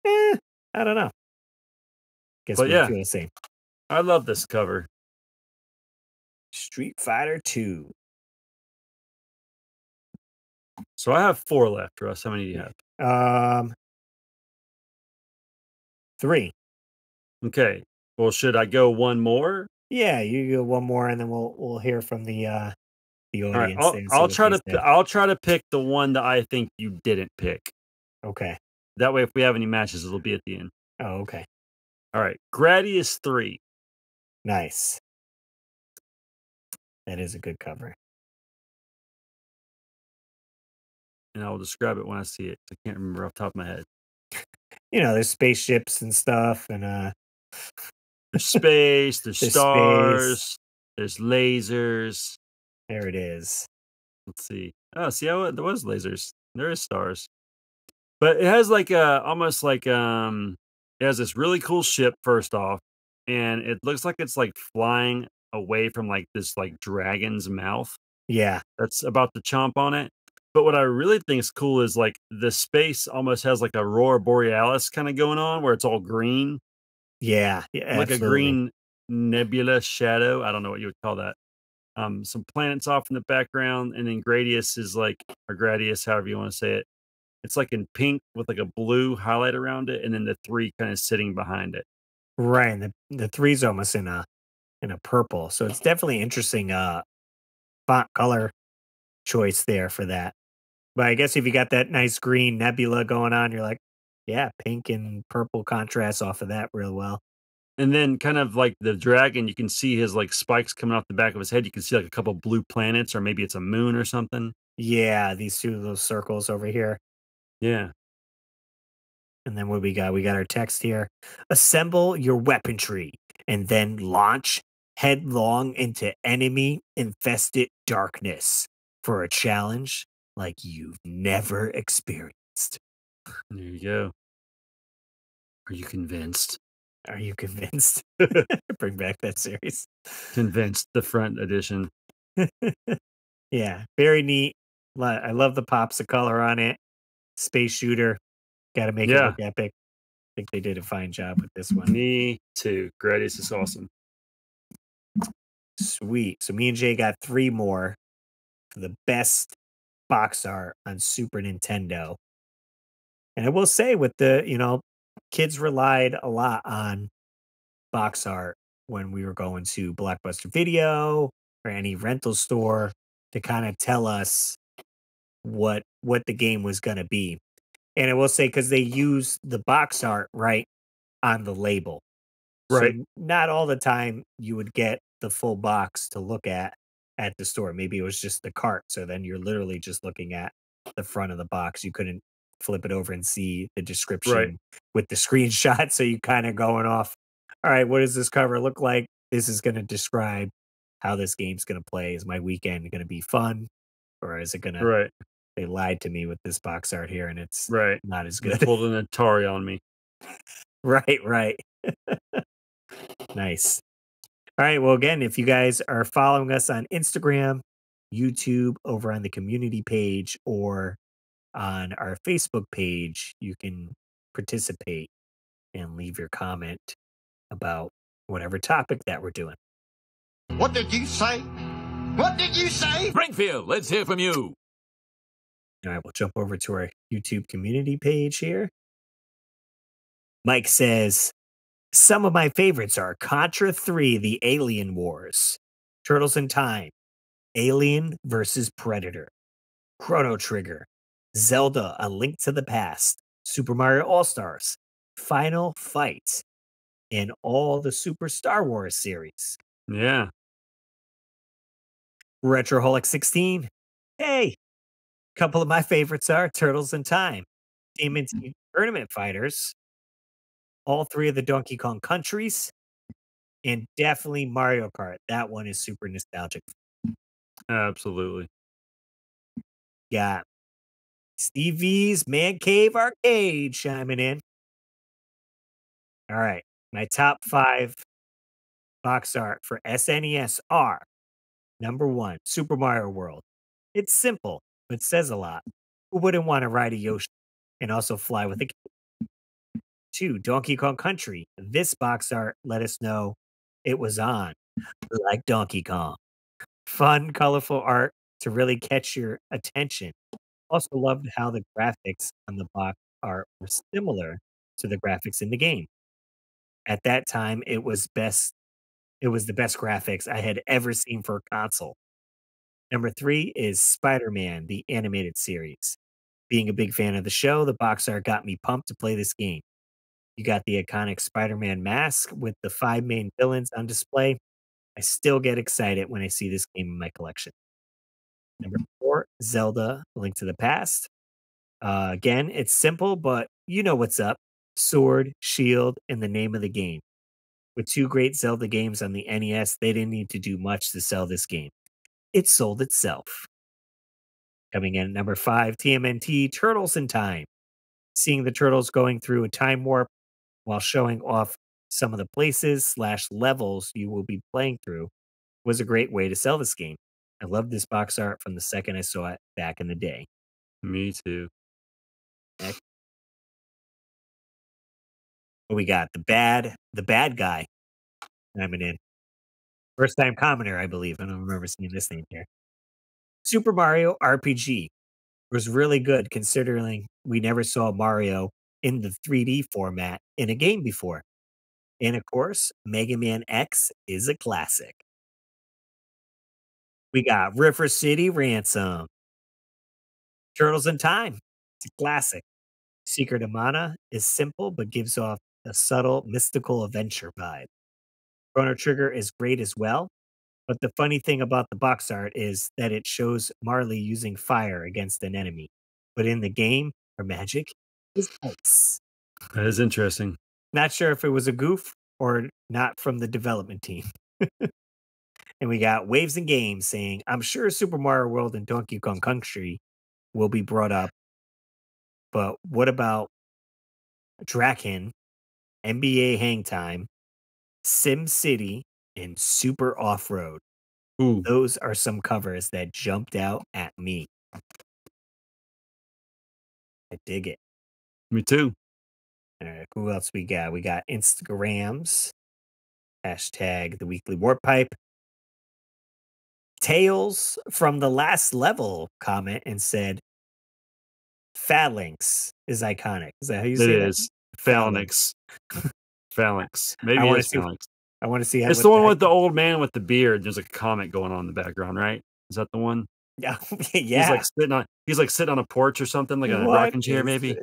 "Eh, I don't know." Guess But we yeah, feel the same. I love this cover. Street Fighter 2. So I have 4 left, Russ. How many do you have? Um, 3. Okay. Well, should I go one more? Yeah, you go one more, and then we'll hear from the All right, audience and see I'll what try they to say. I'll try to pick the one that I think you didn't pick. Okay. That way, if we have any matches, it'll be at the end. Oh, okay. All right, Gradius 3. Nice. That is a good cover. And I will describe it when I see it. I can't remember off the top of my head. There's spaceships and stuff, and There's space, there's there's space. stars, there's lasers. There it is. Let's see. Oh, see how there was lasers. There is stars. But it has like a almost like, it has this really cool ship first off, and it looks like it's, like, flying away from, like, this, like, dragon's mouth Yeah. that's about to chomp on it. But what I really think is cool is, like, the space almost has, like, a Aurora Borealis kinda going on where it's all green, Yeah. Yeah, like a absolutely. green nebula shadow. I don't know what you would call that. Some planets off in the background, and then Gradius is, like, or Gradius, however you wanna say it. It's, like, in pink with, like, a blue highlight around it, and then the 3 kinda sitting behind it. Right. And the three's almost in a purple. So it's definitely interesting font color choice there for that. But I guess if you got that nice green nebula going on, you're like, yeah, pink and purple contrast off of that real well. And then kind of like the dragon, you can see his, like, spikes coming off the back of his head. You can see, like, a couple blue planets, or maybe it's a moon or something. Yeah, these two little circles over here. Yeah. And then what we got? We got our text here. Assemble your weaponry and then launch headlong into enemy infested darkness for a challenge like you've never experienced. There you go. Are you convinced? Are you convinced? Bring back that series. Convinced, the front edition. Yeah, very neat. I love the pops of color on it. Space shooter. Got to make it Yeah, look epic. I think they did a fine job with this one. me too. Gradius is awesome. Sweet. So me and Jay got three more for the best box art on Super Nintendo. And I will say, with the, kids relied a lot on box art when we were going to Blockbuster Video or any rental store to kind of tell us what the game was going to be. And I will say, because they use the box art right on the label. So Right, not all the time you would get the full box to look at the store. Maybe it was just the cart. So then you're literally just looking at the front of the box. You couldn't flip it over and see the right, description with the screenshot. So you kind of going off, all right, what does this cover look like? This is going to describe how this game's going to play. Is my weekend going to be fun? Or is it going to, right, they lied to me with this box art here and it's right. not as They good. pulled an Atari on me. Right, right. Nice. All right. Well, again, if you guys are following us on Instagram, YouTube, over on the community page, or on our Facebook page, you can participate and leave your comment about whatever topic that we're doing. What did you say? What did you say? Springfield, let's hear from you. All right. We'll jump over to our YouTube community page here. Mike says, some of my favorites are Contra 3, The Alien Wars, Turtles in Time, Alien versus Predator, Chrono Trigger, Zelda: A Link to the Past, Super Mario All-Stars, Final Fight, and all the Super Star Wars series. Yeah. Retroholic 16. Hey, a couple of my favorites are Turtles in Time, TMNT Tournament Fighters, all three of the Donkey Kong countries, and definitely Mario Kart. That one is super nostalgic. Absolutely. Got Steve V's Man Cave Arcade chiming in. All right. My top 5 box art for SNES are: number 1, Super Mario World. It's simple, but says a lot. Who wouldn't want to ride a Yoshi and also fly with a kite? 2, Donkey Kong Country. This box art let us know it was on, like Donkey Kong. Fun, colorful art to really catch your attention. Also loved how the graphics on the box art were similar to the graphics in the game. At that time, it was the best graphics I had ever seen for a console. Number 3 is Spider-Man, the animated series. Being a big fan of the show, the box art got me pumped to play this game. You got the iconic Spider-Man mask with the 5 main villains on display. I still get excited when I see this game in my collection. Number 4, Zelda: A Link to the Past. Again, it's simple, but you know what's up. Sword, shield, and the name of the game. With 2 great Zelda games on the NES, they didn't need to do much to sell this game. It sold itself. Coming in at number 5, TMNT Turtles in Time. Seeing the turtles going through a time warp while showing off some of the places/levels you will be playing through was a great way to sell this game. I love this box art from the second I saw it back in the day. Me too. What we got? The bad guy coming in. First time commenter, I believe. I don't remember seeing this name here. Super Mario RPG was really good considering we never saw Mario in the 3D format in a game before. And of course, Mega Man X is a classic. We got River City Ransom. Turtles in Time. It's a classic. Secret of Mana is simple but gives off a subtle mystical adventure vibe. Chrono Trigger is great as well, but the funny thing about the box art is that it shows Marley using fire against an enemy. But in the game, her magic is ice. That is interesting. Not sure if it was a goof or not from the development team. And we got Waves and Games saying, I'm sure Super Mario World and Donkey Kong Country will be brought up. But what about Draken, NBA Hang Time, Sim City, and Super Off Road? Ooh. Those are some covers that jumped out at me. I dig it. Me too. All right, who else we got? We got Instagrams. Hashtag the weekly warp pipe. Tails from the last level comment and said, Phalanx is iconic. Is that how you say It that? is. Phalanx. Phalanx. Maybe I it wanna is see- Phalanx. I want to see how It's the one with the old man with the beard. There's like a comic going on in the background, right? Is that the one? Yeah. He's like sitting on a porch or something, like a What rocking chair, maybe.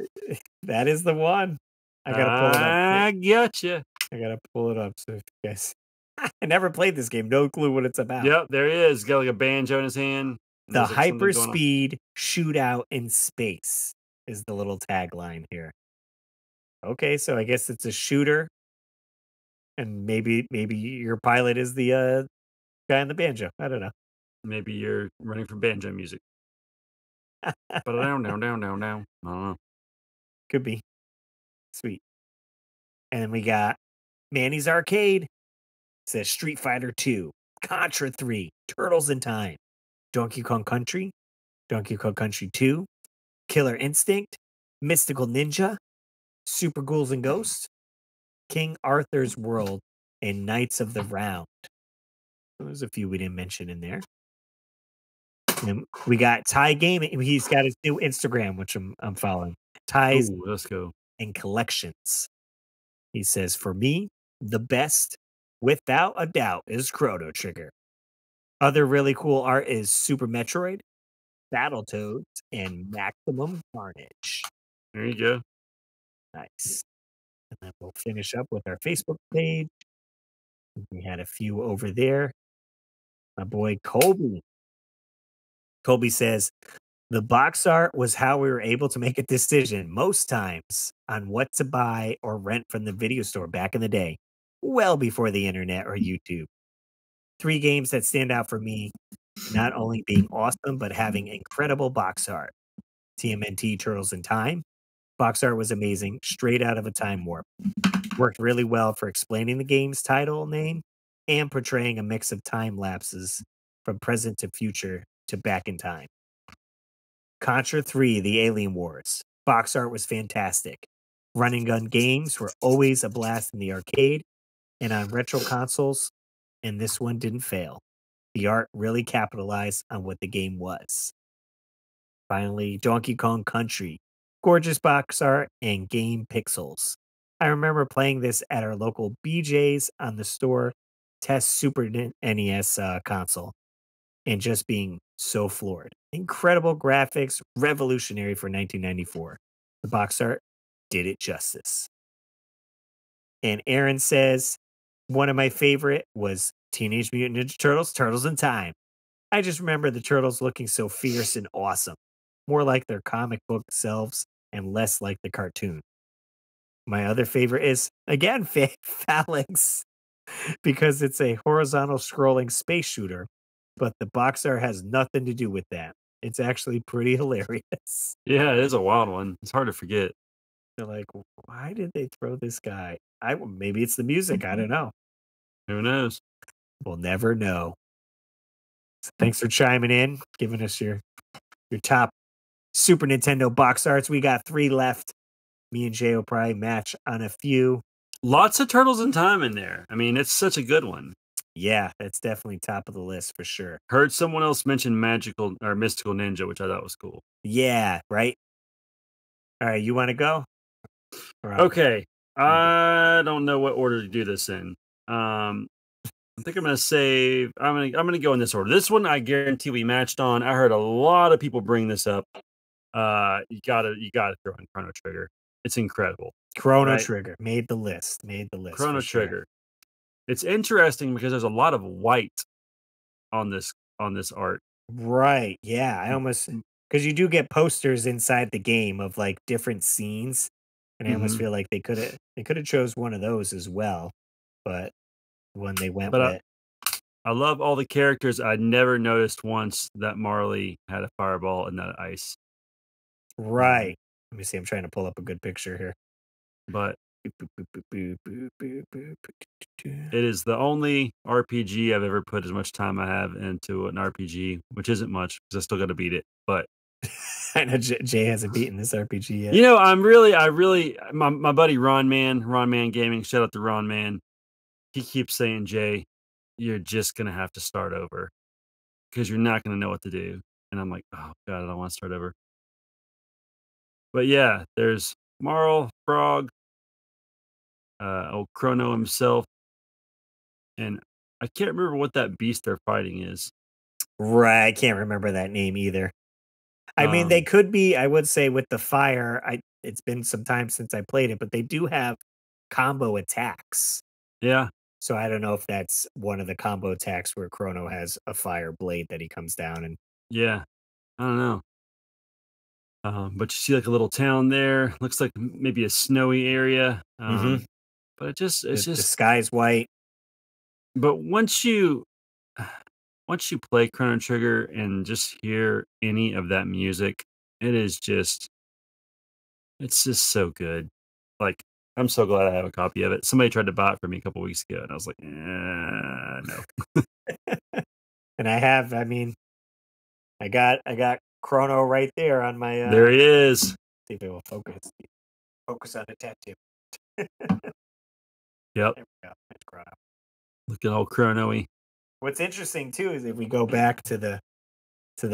That is the one. I gotta pull it up. I gotcha. I gotta pull it up. So if you guys, I never played this game. No clue what it's about. Yep, there he is. Got like a banjo in his hand. and The there's, like, something going on. hyperspeed shootout in space is the little tagline here. Okay, so I guess it's a shooter, and maybe your pilot is the guy on the banjo. I don't know. Maybe you're running for banjo music. But down. I don't know. Could be. Sweet. And then we got Manny's Arcade. It says Street Fighter 2, Contra 3, Turtles in Time, Donkey Kong Country, Donkey Kong Country 2, Killer Instinct, Mystical Ninja, Super Ghouls and Ghosts, King Arthur's World, and Knights of the Round. There's a few we didn't mention in there. And we got Ty Gaming. He's got his new Instagram, which I'm following. Ty's Ooh, let's go. and Collections. He says, for me, the best, without a doubt, is Chrono Trigger. Other really cool art is Super Metroid, Battletoads, and Maximum Carnage. There you go. Nice. And then we'll finish up with our Facebook page. We had a few over there. My boy Colby. Colby says, the box art was how we were able to make a decision most times on what to buy or rent from the video store back in the day, well before the internet or YouTube. 3 games that stand out for me, not only being awesome, but having incredible box art. TMNT Turtles in Time. Box art was amazing, straight out of a time warp. Worked really well for explaining the game's title name and portraying a mix of time lapses from present to future to back in time. Contra 3, The Alien Wars. Box art was fantastic. Run and gun games were always a blast in the arcade and on retro consoles, and this one didn't fail. The art really capitalized on what the game was. Finally, Donkey Kong Country. Gorgeous box art and game pixels. I remember playing this at our local BJ's on the store test Super NES console and just being so floored. Incredible graphics, revolutionary for 1994. The box art did it justice. And Aaron says, one of my favorite was Teenage Mutant Ninja Turtles, Turtles in Time. I just remember the turtles looking so fierce and awesome. More like their comic book selves and less like the cartoon. My other favorite is, again, Phalanx, because it's a horizontal scrolling space shooter, but the box art has nothing to do with that. It's actually pretty hilarious. Yeah, it is a wild one. It's hard to forget. They're like, why did they throw this guy? Maybe it's the music. I don't know. Who knows? We'll never know. So thanks for chiming in, giving us your top Super Nintendo box arts. We got 3 left. Me and Jay will probably match on a few. Lots of Turtles in Time in there. I mean, it's such a good one. Yeah, that's definitely top of the list for sure. Heard someone else mention Magical or Mystical Ninja, which I thought was cool. Yeah, right? All right, you want to go? Okay. I don't know what order to do this in. I think I'm gonna save. I'm gonna go in this order. This one I guarantee we matched on. I heard a lot of people bring this up. You gotta throw in Chrono Trigger. It's incredible. Chrono Trigger made the list. Chrono Trigger. It's interesting because there's a lot of white on this art. Right. Yeah. I almost because you do get posters inside the game of like different scenes, and I almost feel like they could have chose one of those as well, but when they went with. I love all the characters. I never noticed once that Marley had a fireball and that ice. Right. Let me see. I'm trying to pull up a good picture here. But it is the only RPG I've ever put as much time I have into an RPG, which isn't much because I still got to beat it. But I know Jay hasn't beaten this RPG yet. You know, my buddy Ron Man Gaming, shout out to Ron Man. He keeps saying, Jay, you're just going to have to start over because you're not going to know what to do. And I'm like, oh, God, I don't want to start over. But yeah, there's Marl, Frog, old Chrono himself. And I can't remember what that beast they're fighting is. Right. I can't remember that name either. I mean, they could be, I would say, with the fire. It's been some time since I played it, but they do have combo attacks. Yeah. So I don't know if that's one of the combo attacks where Chrono has a fire blade that he comes down and. Yeah. I don't know. But you see like a little town there. Looks like maybe a snowy area. But it's just the sky's white. But once you play Chrono Trigger and just hear any of that music, it's just so good. Like, I'm so glad I have a copy of it. Somebody tried to buy it for me a couple weeks ago, and I was like, no. And I got Chrono right there on my. There he is. See if it will focus. Focus on the tattoo. Yep. There we go. That's Chrono. Looking all chrono-y. What's interesting too is if we go back to the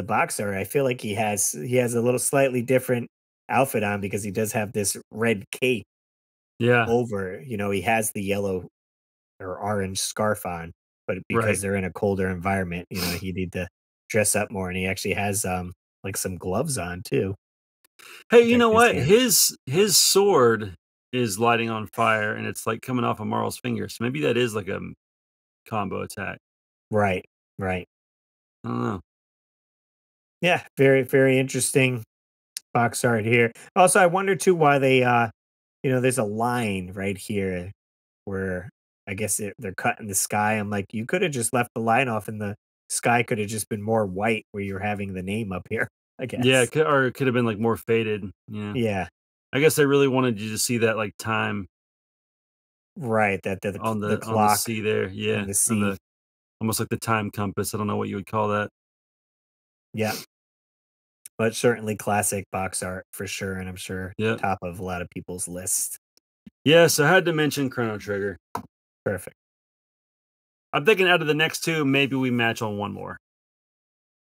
box art, I feel like he has a little slightly different outfit on because he does have this red cape. Yeah. Over, he has the yellow or orange scarf on, but because they're in a colder environment, he need to dress up more, and he actually has like some gloves on too. Hey, you know what? His sword is lighting on fire, and it's like coming off of Marl's finger. So maybe that is like a combo attack. Right. I don't know. Yeah, very, very interesting box art here. Also, I wonder too why they, there's a line right here where I guess they're cutting the sky. I'm like, you could have just left the line off, and the sky could have just been more white where you're having the name up here. I guess. Yeah, or it could have been like more faded. Yeah. Yeah. I guess they really wanted you to see that like time. Right. That the on the clock on the sea there. Yeah. and the sea. Almost like the time compass. I don't know what you would call that. Yeah. But certainly classic box art for sure. And I'm sure top of a lot of people's list. Yeah, so I had to mention Chrono Trigger. Perfect. I'm thinking out of the next two, maybe we match on one more.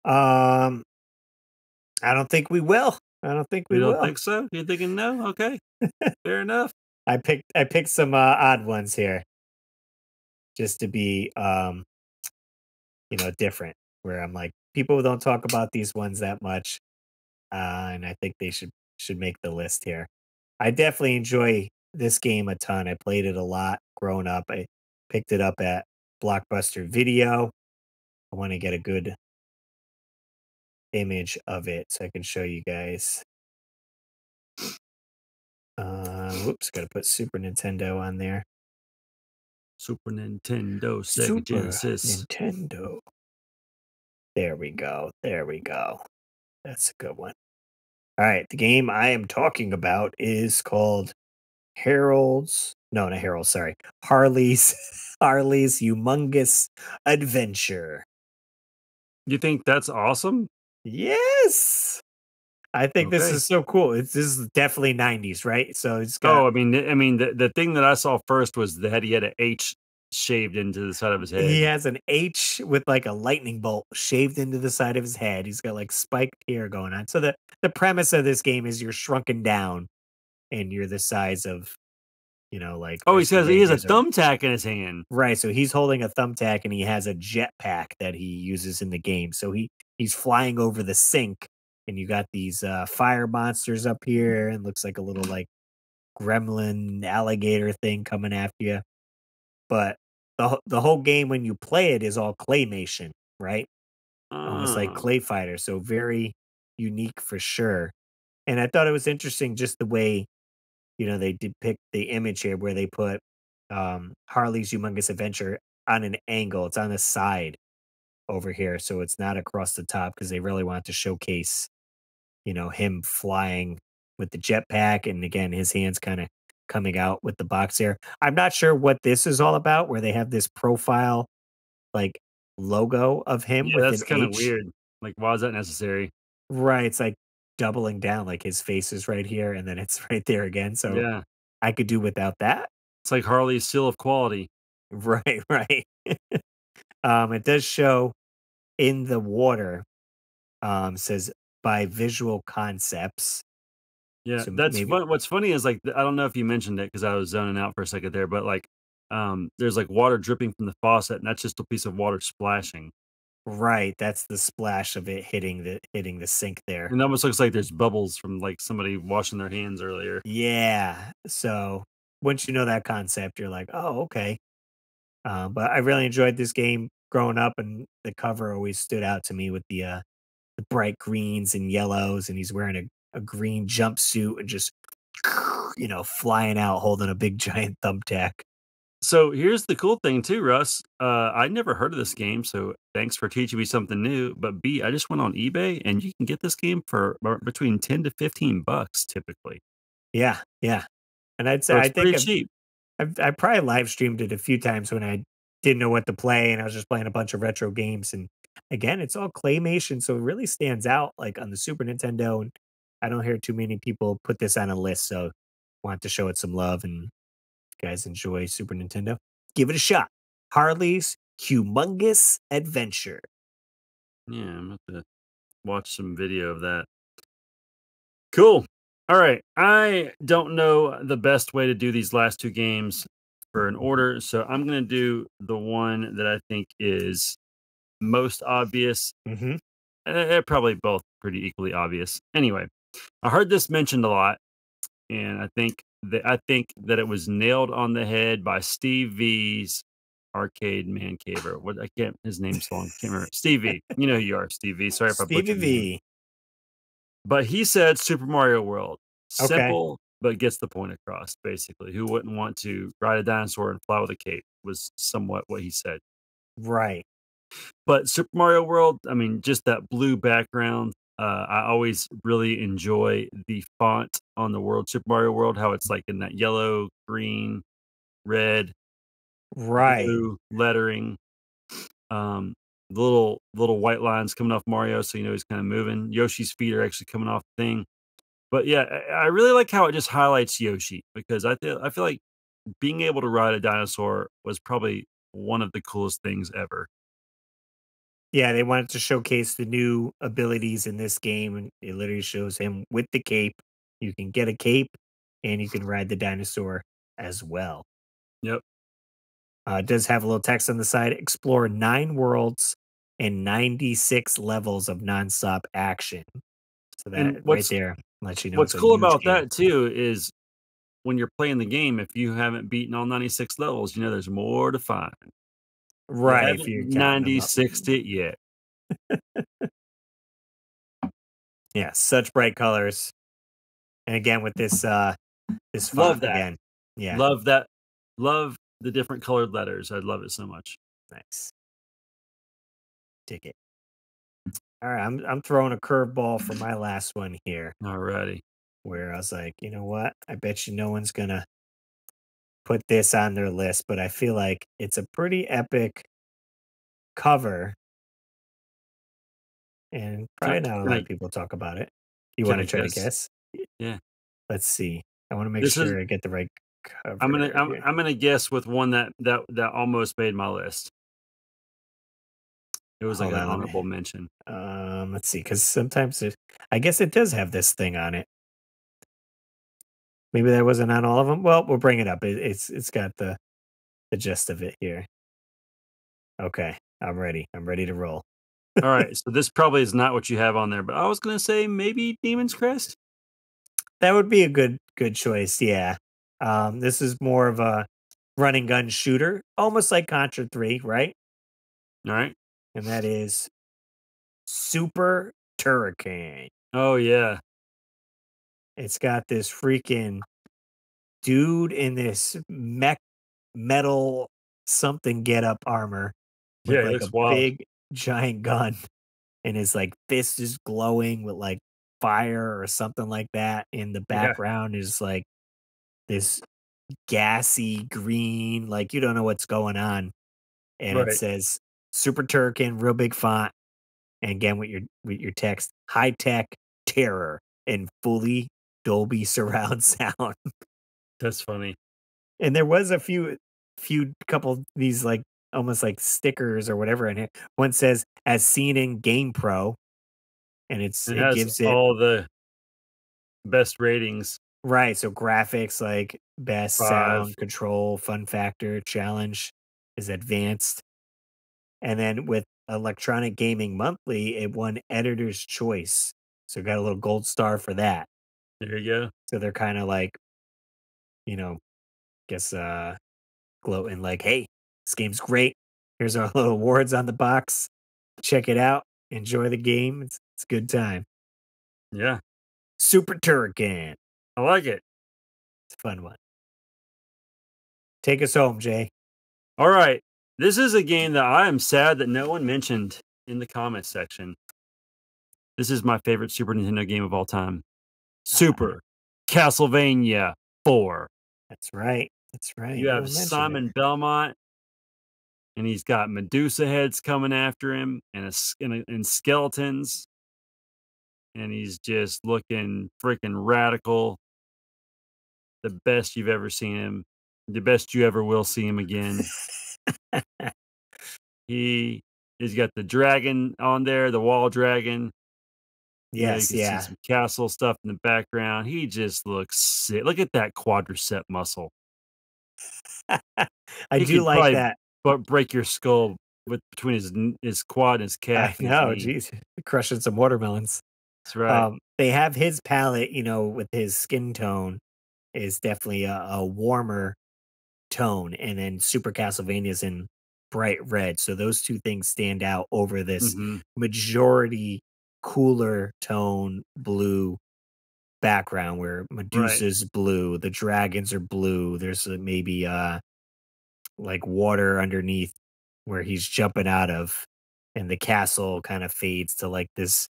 I don't think we will. I don't think we will. You don't think so? You're thinking no? Okay. Fair enough. I picked some odd ones here. Just to be different. Where I'm like, people don't talk about these ones that much. And I think they should make the list here. I definitely enjoy this game a ton. I played it a lot growing up. I picked it up at Blockbuster Video. I want to get a good image of it so I can show you guys. Whoops, gotta put Super Nintendo on there. Super Nintendo, Sega Genesis. Nintendo. There we go. That's a good one. All right, the game I am talking about is called Harold's. No, not Harold. Sorry, Harley's. Harley's Humongous Adventure. You think that's awesome? Yes, I think this Okay. is so cool. This is definitely 90s, right? So it's got Oh, I mean, the thing that I saw first was that he had an H shaved into the side of his he head. has an H with like a lightning bolt shaved into the side of his head. He's got like spiked hair going on. So the premise of this game is you're shrunken down and you're the size of, like Oh, Rescue he has a Rangers or thumbtack in his hand. right. So he's holding a thumbtack and he has a jetpack that he uses in the game. So he's flying over the sink and you got these fire monsters up here and looks like a little like gremlin alligator thing coming after you. But the whole game when you play it is all claymation, right? Almost like Oh. Clay Fighter. So very unique for sure. And I thought it was interesting just the way, they depict the image here where they put Harley's Humongous Adventure on an angle. It's on the side over here. So it's not across the top because they really want to showcase, him flying with the jetpack. And again, his hands kind of coming out with the box there. I'm not sure what this is all about, where they have this profile like logo of him Yeah, with that's an kinda H. weird. Like, why is that necessary? Right. It's like doubling down, like his face is right here and then it's right there again. So Yeah. I could do without that. It's like Harley's seal of quality. Right, right. It does show in the water, says by visual concepts. Yeah, So that's maybe fun what's funny is, like, I don't know if you mentioned it because I was zoning out for a second there, but, like, there's, like, water dripping from the faucet, and that's just a piece of water splashing. right, that's the splash of it hitting the sink there. It almost looks like there's bubbles from, like, somebody washing their hands earlier. Yeah. So once you know that concept, you're like, oh, okay. But I really enjoyed this game growing up, and the cover always stood out to me with the bright greens and yellows, and he's wearing a green jumpsuit and just flying out holding a big giant thumbtack. So, here's the cool thing too, Russ. I never heard of this game, so thanks for teaching me something new, but B, I just went on eBay, and you can get this game for between 10 to 15 bucks typically. Yeah, yeah. And I'd say So I it's think pretty cheap. I probably live streamed it a few times when I didn't know what to play and I was just playing a bunch of retro games. And again, it's all claymation, so it really stands out like on the Super Nintendo. And I don't hear too many people put this on a list, so want to show it some love. And if you guys enjoy Super Nintendo, give it a shot. Harley's Humongous Adventure. Yeah, I'm about to watch some video of that. Cool. All right. I don't know the best way to do these last two games for an order, so I'm going to do the one that I think is most obvious. Mm-hmm. They're probably both pretty equally obvious. Anyway, I heard this mentioned a lot, and I think that it was nailed on the head by Steve V's Arcade Man Caver. What I can't his name's long. Can't remember. Steve V. You know who you are, Steve V. Sorry if I Stevie butchered your name. V. But he said Super Mario World. Okay. Simple, but gets the point across, basically. Who wouldn't want to ride a dinosaur and fly with a cape was somewhat what he said. Right. But Super Mario World, I mean, just that blue background. I always really enjoy the font on the world, Super Mario World, how it's like in that yellow, green, red, Right. blue lettering. The little white lines coming off Mario, so you know he's kind of moving. Yoshi's feet are actually coming off the thing. But yeah, I really like how it just highlights Yoshi because I feel like being able to ride a dinosaur was probably one of the coolest things ever. Yeah, they wanted to showcase the new abilities in this game, and it literally shows him with the cape. You can get a cape, and you can ride the dinosaur as well. Yep. It does have a little text on the side. Explore 9 worlds and 96 levels of nonstop action. So And that right there lets you know what's it's a cool huge about game. that too is when you're playing the game, if you haven't beaten all 96 levels, you know there's more to find. You Right, if haven't you're counting them up. 96'd it yet. Yeah, such bright colors. And again, with this Love font that. again. Yeah, Love that. Love the different colored letters. I love it so much. nice. Dig it. All right, I'm throwing a curveball for my last one here, Alrighty. where I was like, you know what? I bet you no one's gonna put this on their list, but I feel like it's a pretty epic cover, and probably not a Can lot I of people talk about it. You can want to I try to guess? guess? Yeah. Let's see. I want to make This is sure I get the right I'm gonna cover I'm here. I'm gonna guess with one that almost made my list. It was like Hold an on, honorable mention. let's see, because sometimes I guess it does have this thing on it. Maybe that wasn't on all of them. Well, we'll bring it up. It's got the gist of it here. Okay, I'm ready. I'm ready to roll. All right, so this probably is not what you have on there, but I was gonna say maybe Demon's Crest. That would be a good choice. Yeah. This is more of a run and gun shooter, almost like Contra 3, right? All right. And that is Super Turrican. Oh yeah, It's got this freaking dude in this metal something get up armor with yeah, it like a looks wild. big giant gun, and his like fist is glowing with like fire or something like that. In the Yeah, background is like this gassy green, like you don't know what's going on. And it right. says Super Turrican, real big font. And again with your text, high tech terror and fully Dolby surround sound. That's funny. And there was a few couple these like almost like stickers or whatever in it. One says as seen in Game Pro, and It it has gives it all the best ratings. right. So graphics like best, 5. sound, control, fun factor, challenge is advanced. And then with Electronic Gaming Monthly, it won Editor's Choice. So got a little gold star for that. There you go. So they're kind of like, guess gloating like, hey, this game's great. Here's our little awards on the box. Check it out. Enjoy the game. It's a good time. Yeah, Super Turrican. I like it. It's a fun one. Take us home, Jay. All right, this is a game that I am sad that no one mentioned in the comments section. This is my favorite Super Nintendo game of all time. Super Castlevania 4. That's right. That's right. You No have one mentioned it. Simon Belmont, and he's got Medusa heads coming after him, and skeletons, and he's just looking freaking radical. The best you've ever seen him, the best you ever will see him again. He's got the dragon on there, the wall dragon. You Yes, can see yeah. some castle stuff in the background. He just looks sick. Look at that quadricep muscle. I He do could like probably that. break your skull between his quad and his I calf and his know, knee. geez. Crushing some watermelons. That's right. They have his palette, with his skin tone is definitely a warmer tone, and then Super Castlevania's in bright red. So those two things stand out over this Mhm. majority cooler tone blue background where Right. Medusa's blue, the dragons are blue. There's maybe like water underneath where he's jumping out of, and the castle kind of fades to like this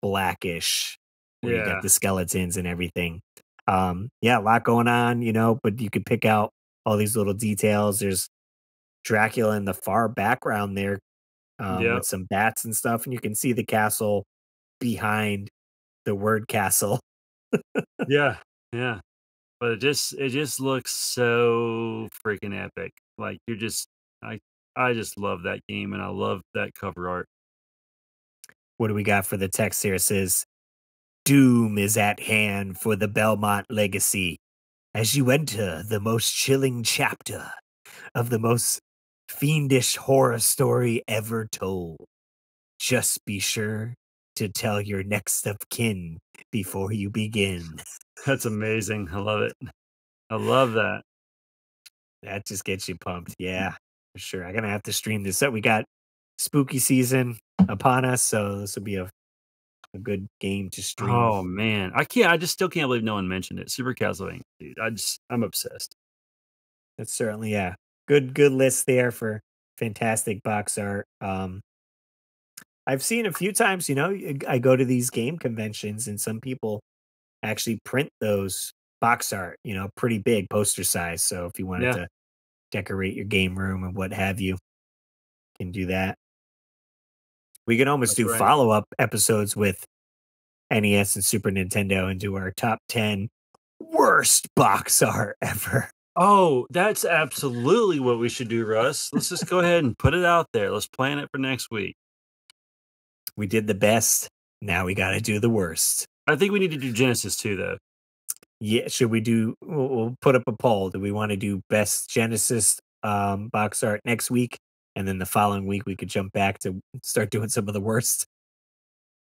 blackish where you got Yeah. the skeletons and everything. Yeah, a lot going on, but you could pick out all these little details. There's Dracula in the far background there, Yep. with some bats and stuff, and you can see the castle behind the word castle. Yeah. Yeah. But it just looks so freaking epic. Like I I just love that game and I love that cover art. What do we got for the text here? It says, Doom is at hand for the Belmont legacy as you enter the most chilling chapter of the most fiendish horror story ever told. Just be sure to tell your next of kin before you begin. That's amazing. I love it. I love that. That just gets you pumped. Yeah, for sure. I'm going to have to stream this. So we got spooky season upon us, so this will be a good game to stream. Oh man. I just still can't believe no one mentioned it. Super Castlevania, dude. I'm obsessed. That's certainly, yeah. Good list there for fantastic box art. I've seen a few times, I go to these game conventions and some people actually print those box art, pretty big poster size. So if you wanted to decorate your game room and what have you, can do that. We can almost do follow-up episodes with NES and Super Nintendo and do our top 10 worst box art ever. Oh, that's absolutely what we should do, Russ. Let's just go ahead and put it out there. Let's plan it for next week. We did the best. Now we got to do the worst. I think we need to do Genesis too, though. Yeah, should we do? We'll put up a poll. Do we want to do best Genesis box art next week, and then the following week we could jump back to start doing some of the worst?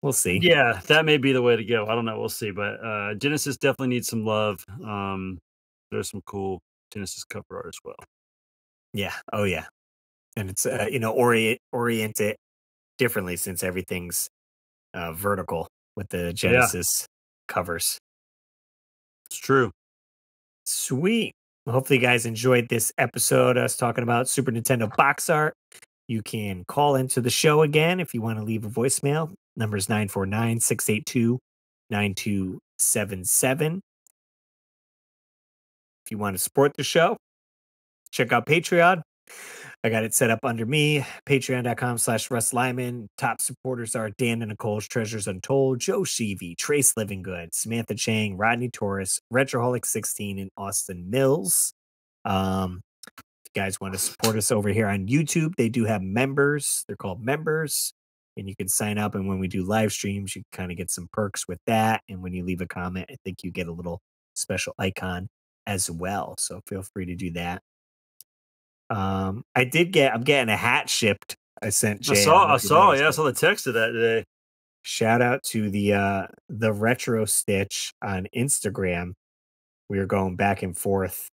We'll see. Yeah, that may be the way to go. I don't know. We'll see. But Genesis definitely needs some love. There's some cool Genesis cover art as well. Yeah. Oh yeah. And it's orient it differently since everything's vertical with the Genesis covers. It's true. Sweet. Well, hopefully you guys enjoyed this episode, us talking about Super Nintendo box art. You can call into the show again if you want to leave a voicemail. Number is 949-682-9277. If you want to support the show, check out Patreon. I got it set up under me, patreon.com/Russ Lyman. Top supporters are Dan and Nicole's Treasures Untold, Joe Sheevy, Trace Living Good, Samantha Chang, Rodney Torres, Retroholic16, and Austin Mills. If you guys want to support us over here on YouTube, they do have members. They're called members. And you can sign up. And when we do live streams, you kind of get some perks with that. And when you leave a comment, I think you get a little special icon as well. So feel free to do that. I'm getting a hat shipped. I sent Jay. I saw the text of that today. Shout out to the Retro Stitch on Instagram. We were going back and forth,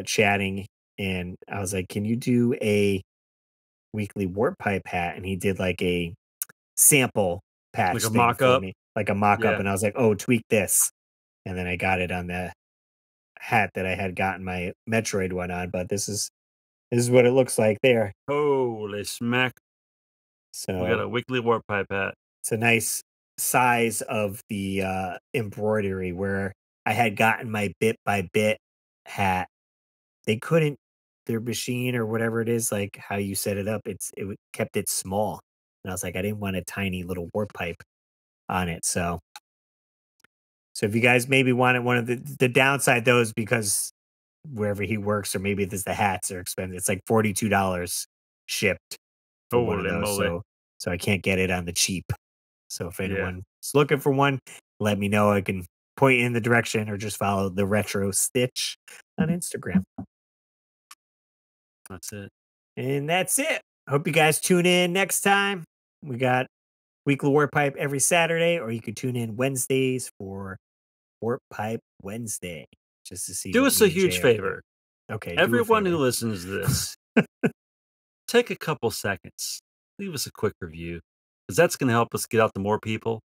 chatting, and I was like, "Can you do a weekly warp pipe hat?" And he did like a sample patch, like a mock-up, and I was like, "Oh, tweak this," and then I got it on the hat that I had gotten my Metroid one on. But this is what it looks like there. Holy smack! So we got a weekly warp pipe hat. It's a nice size of the embroidery where I had gotten my bit by bit hat. They couldn't, their machine or whatever it is, like how you set it up, it kept it small. And I was like, I didn't want a tiny little warp pipe on it. So if you guys maybe wanted one of the downside, though, is because wherever he works, or maybe the hats are expensive. It's like $42 shipped for one of those. So I can't get it on the cheap. So if anyone's looking for one, let me know. I can point you in the direction, or just follow the Retro Stitch on Instagram. That's it. And that's it. Hope you guys tune in next time. We got Weekly Warp Pipe every Saturday, or you could tune in Wednesdays for Warp Pipe Wednesday, just to see. Do us a huge favor. Okay. Everyone who listens to this, take a couple seconds. Leave us a quick review, because that's going to help us get out to more people.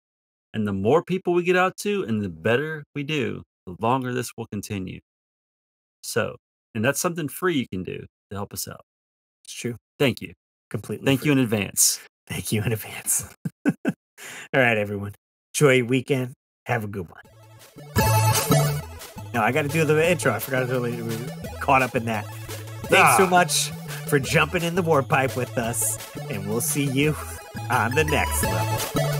And the more people we get out to, and the better we do, the longer this will continue. So, and that's something free you can do to help us out. It's true. Thank you. Completely. Thank you in advance. Thank you in advance. All right, everyone. Enjoy your weekend. Have a good one. No, I got to do the intro. I forgot to do it. We were caught up in that. Thanks so much for jumping in the warp pipe with us, and we'll see you on the next level.